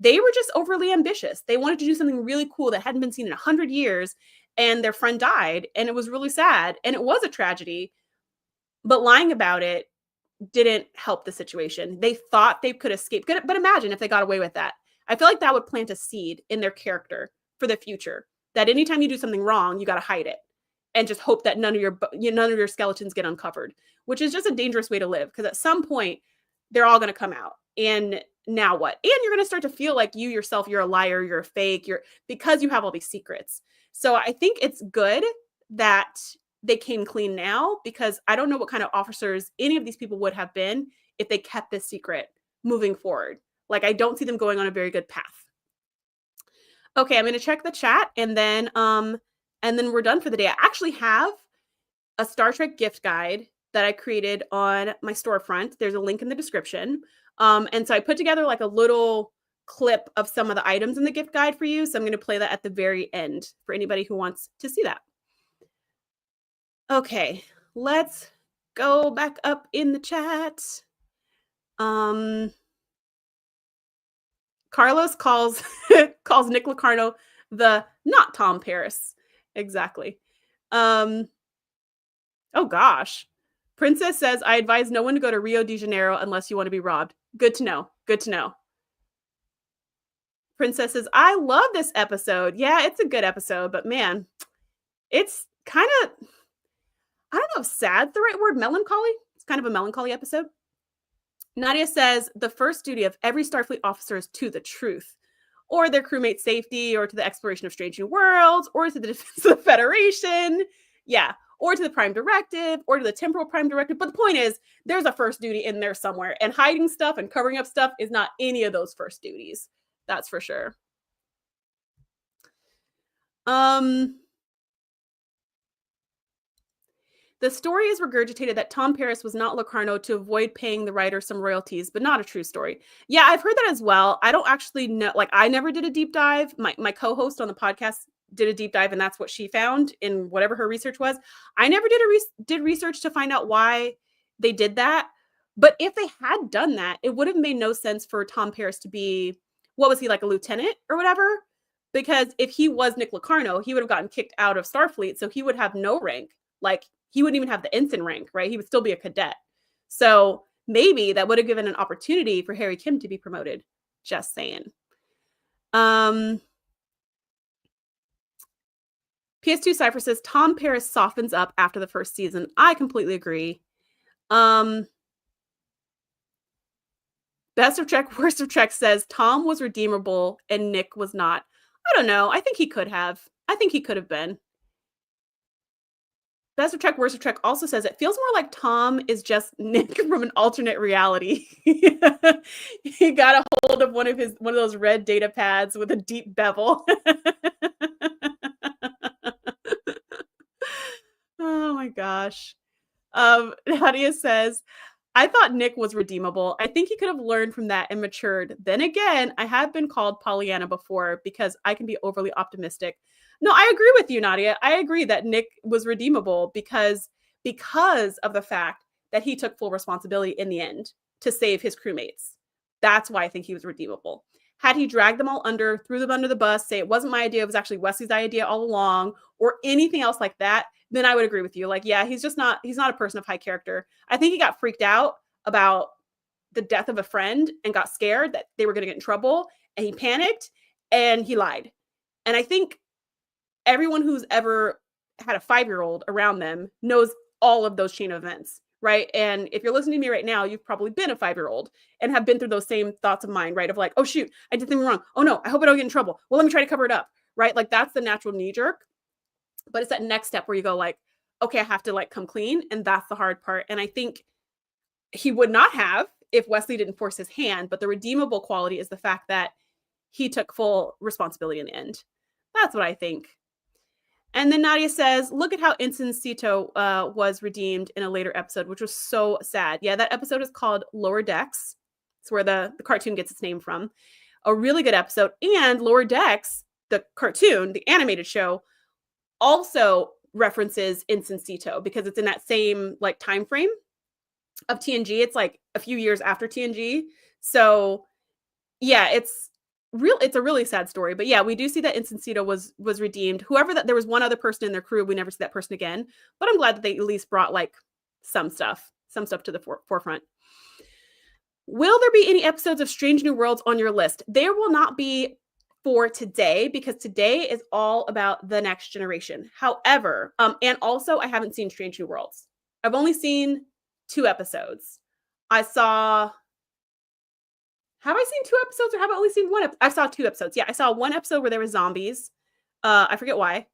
They were just overly ambitious. They wanted to do something really cool that hadn't been seen in 100 years. And their friend died. And it was really sad. And it was a tragedy. But lying about it didn't help the situation. They thought they could escape. But imagine if they got away with that. I feel like that would plant a seed in their character for the future, that anytime you do something wrong, you got to hide it and just hope that none of your skeletons get uncovered, which is just a dangerous way to live. Because at some point they're all going to come out. And now what? And you're going to start to feel like you yourself, you're a liar, you're a fake, because you have all these secrets. So I think it's good that they came clean now, because I don't know what kind of officers any of these people would have been if they kept this secret moving forward. Like, I don't see them going on a very good path. Okay, I'm going to check the chat and then we're done for the day. I actually have a Star Trek gift guide that I created on my storefront. There's a link in the description. And so I put together like a little clip of some of the items in the gift guide for you. So I'm going to play that at the very end for anybody who wants to see that. Okay, let's go back up in the chat. Carlos calls Nick Locarno the not Tom Paris. Exactly. Oh gosh. Princess says, I advise no one to go to Rio de Janeiro unless you want to be robbed. Good to know. Good to know. Princess says, I love this episode. Yeah, it's a good episode, but man, it's kind of, I don't know if sad's the right word, melancholy. It's kind of a melancholy episode. Nadia says, the first duty of every Starfleet officer is to the truth, or their crewmate safety, or to the exploration of strange new worlds, or to the defense of the Federation. Yeah, or to the Prime Directive, or to the Temporal Prime Directive. But the point is, there's a first duty in there somewhere, and hiding stuff and covering up stuff is not any of those first duties. That's for sure. The story is regurgitated that Tom Paris was not Locarno to avoid paying the writer some royalties, but not a true story. Yeah, I've heard that as well. I don't actually know. Like, I never did a deep dive. My co-host on the podcast did a deep dive, and that's what she found in whatever her research was. I never did research to find out why they did that. But if they had done that, it would have made no sense for Tom Paris to be, what was he, like a lieutenant or whatever? Because if he was Nick Locarno, he would have gotten kicked out of Starfleet, so he would have no rank. Like, he wouldn't even have the ensign rank, right? He would still be a cadet. So maybe that would have given an opportunity for Harry Kim to be promoted. Just saying. PS2 Cypher says, Tom Paris softens up after the first season. I completely agree. Best of Trek, Worst of Trek says, Tom was redeemable and Nick was not. I don't know. I think he could have. I think he could have been. Best of Trek, Worst of Trek also says it feels more like Tom is just Nick from an alternate reality. He got a hold of one of those red data pads with a deep bevel. Oh my gosh. Nadia says, I thought Nick was redeemable. I think he could have learned from that and matured. Then again, I have been called Pollyanna before because I can be overly optimistic. No, I agree with you, Nadia. I agree that Nick was redeemable because of the fact that he took full responsibility in the end to save his crewmates. That's why I think he was redeemable. Had he dragged them all under, threw them under the bus, say it wasn't my idea, it was actually Wesley's idea all along, or anything else like that, then I would agree with you. Like, yeah, he's not a person of high character. I think he got freaked out about the death of a friend and got scared that they were going to get in trouble, and he panicked and he lied. And I think everyone who's ever had a 5-year-old around them knows all of those chain of events, right? And if you're listening to me right now, you've probably been a 5-year-old and have been through those same thoughts of mine, right? Of like, oh shoot, I did something wrong. Oh no, I hope I don't get in trouble. Well, let me try to cover it up, right? Like that's the natural knee jerk. But it's that next step where you go like, okay, I have to like come clean. And that's the hard part. And I think he would not have if Wesley didn't force his hand. But the redeemable quality is the fact that he took full responsibility in the end. That's what I think. And then Nadia says, look at how Insincito was redeemed in a later episode, which was so sad. Yeah, that episode is called Lower Decks. It's where the cartoon gets its name from. A really good episode. And Lower Decks, the cartoon, the animated show, also references Insincito because it's in that same like time frame of TNG. It's like a few years after TNG. So yeah, it's a really sad story. But yeah, we do see that Insincito was redeemed. Whoever that, there was one other person in their crew, we never see that person again. But I'm glad that they at least brought like some stuff to the forefront. Will there be any episodes of Strange New Worlds on your list? There will not be for today because today is all about the next generation. However, and also I haven't seen Strange New Worlds. I've only seen 2 episodes. Have I seen 2 episodes or have I only seen 1 episode? I saw 2 episodes. Yeah, I saw 1 episode where there were zombies. I forget why.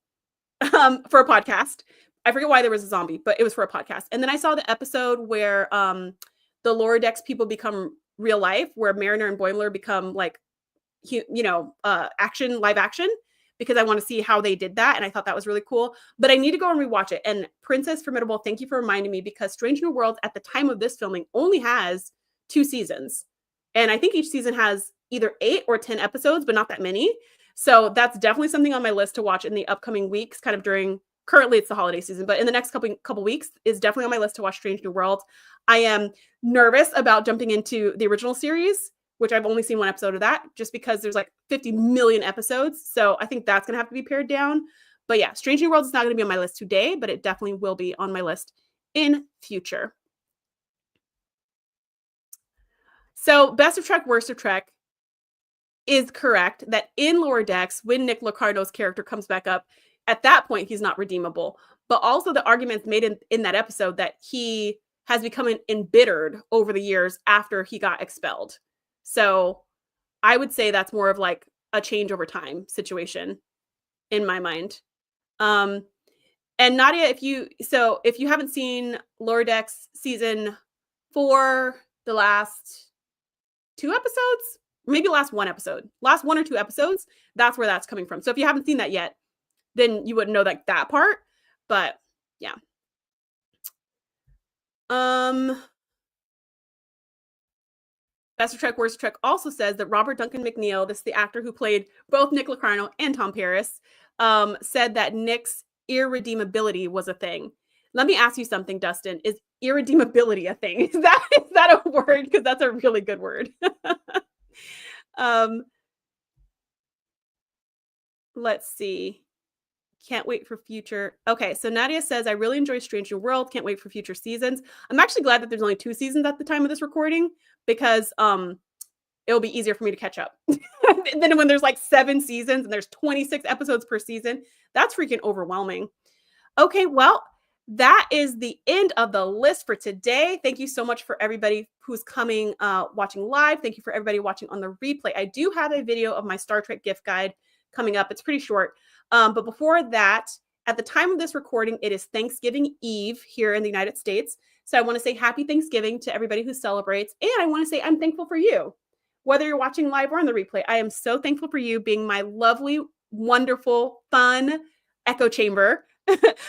For a podcast. I forget why there was a zombie, but it was for a podcast. And then I saw the episode where the Lower Decks people become real life, where Mariner and Boimler become like, live action, because I want to see how they did that. And I thought that was really cool. But I need to go and rewatch it. And Princess Formidable, thank you for reminding me, because Strange New Worlds at the time of this filming only has 2 seasons. And I think each season has either 8 or 10 episodes, but not that many. So that's definitely something on my list to watch in the upcoming weeks, kind of currently it's the holiday season, but in the next couple weeks is definitely on my list to watch Strange New Worlds. I am nervous about jumping into the original series, which I've only seen 1 episode of that, just because there's like 50 million episodes. So I think that's going to have to be pared down. But yeah, Strange New Worlds is not going to be on my list today, but it definitely will be on my list in future. So Best of Trek, Worst of Trek is correct that in Lower Decks, when Nick Locarno's character comes back up, at that point, he's not redeemable. But also the arguments made in that episode that he has become embittered over the years after he got expelled. So I would say that's more of like a change over time situation in my mind. And Nadia, if you haven't seen Lower Decks season 4, the last 2 episodes, maybe last 1 or 2 episodes, that's where that's coming from. So if you haven't seen that yet, then you wouldn't know like that part. But yeah. Best of Trek, Worst of Trek also says that Robert Duncan McNeil, this is the actor who played both Nick Locarno and Tom Paris, said that Nick's irredeemability was a thing. Let me ask you something, Dustin. Is irredeemability a thing? Is that a word? Because that's a really good word. Let's see. Can't wait for future. Okay, so Nadia says, I really enjoy Strange New World. Can't wait for future seasons. I'm actually glad that there's only 2 seasons at the time of this recording, because it'll be easier for me to catch up. Then when there's like 7 seasons and there's 26 episodes per season, that's freaking overwhelming. Okay, well, that is the end of the list for today. Thank you so much for everybody who's coming, watching live. Thank you for everybody watching on the replay. I do have a video of my Star Trek gift guide coming up. It's pretty short. But before that, at the time of this recording, it is Thanksgiving Eve here in the United States. So I want to say happy Thanksgiving to everybody who celebrates. And I want to say I'm thankful for you. Whether you're watching live or on the replay, I am so thankful for you being my lovely, wonderful, fun echo chamber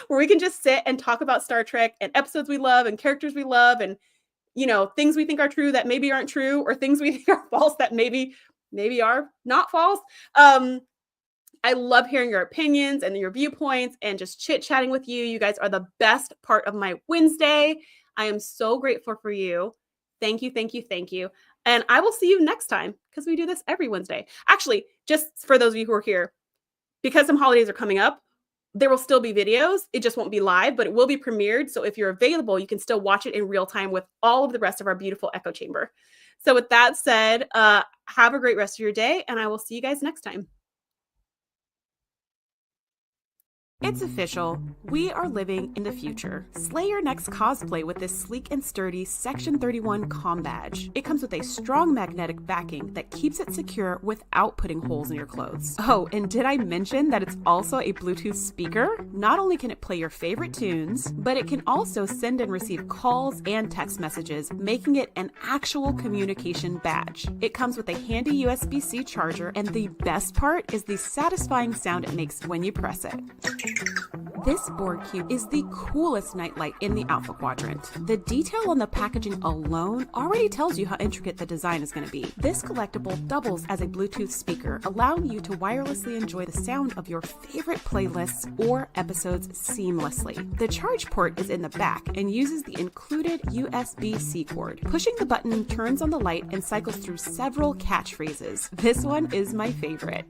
where we can just sit and talk about Star Trek and episodes we love and characters we love and, things we think are true that maybe aren't true, or things we think are false that maybe are not false. I love hearing your opinions and your viewpoints and just chit-chatting with you. You guys are the best part of my Wednesday. I am so grateful for you. Thank you, thank you, thank you. And I will see you next time because we do this every Wednesday. Actually, just for those of you who are here, because some holidays are coming up, there will still be videos. It just won't be live, but it will be premiered. So if you're available, you can still watch it in real time with all of the rest of our beautiful echo chamber. So with that said, have a great rest of your day, and I will see you guys next time. It's official. We are living in the future. Slay your next cosplay with this sleek and sturdy Section 31 comm badge. It comes with a strong magnetic backing that keeps it secure without putting holes in your clothes. Oh, and did I mention that it's also a Bluetooth speaker? Not only can it play your favorite tunes, but it can also send and receive calls and text messages, making it an actual communication badge. It comes with a handy USB-C charger, and the best part is the satisfying sound it makes when you press it. This board cube is the coolest nightlight in the Alpha Quadrant. The detail on the packaging alone already tells you how intricate the design is going to be. This collectible doubles as a Bluetooth speaker, allowing you to wirelessly enjoy the sound of your favorite playlists or episodes seamlessly. The charge port is in the back and uses the included USB-C cord. Pushing the button turns on the light and cycles through several catchphrases. This one is my favorite.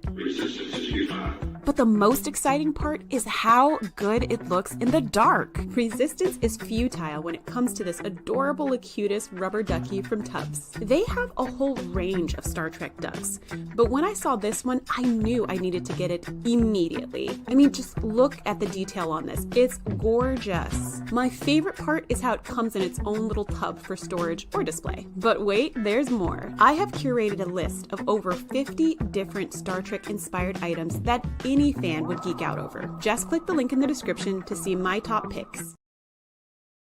But the most exciting part is how good it looks in the dark. Resistance is futile when it comes to this adorable Acutus rubber ducky from Tubbs. They have a whole range of Star Trek ducks, but when I saw this one, I knew I needed to get it immediately. I mean, just look at the detail on this. It's gorgeous. My favorite part is how it comes in its own little tub for storage or display. But wait, there's more. I have curated a list of over 50 different Star Trek inspired items that any fan would geek out over. Just click the link in the description to see my top picks.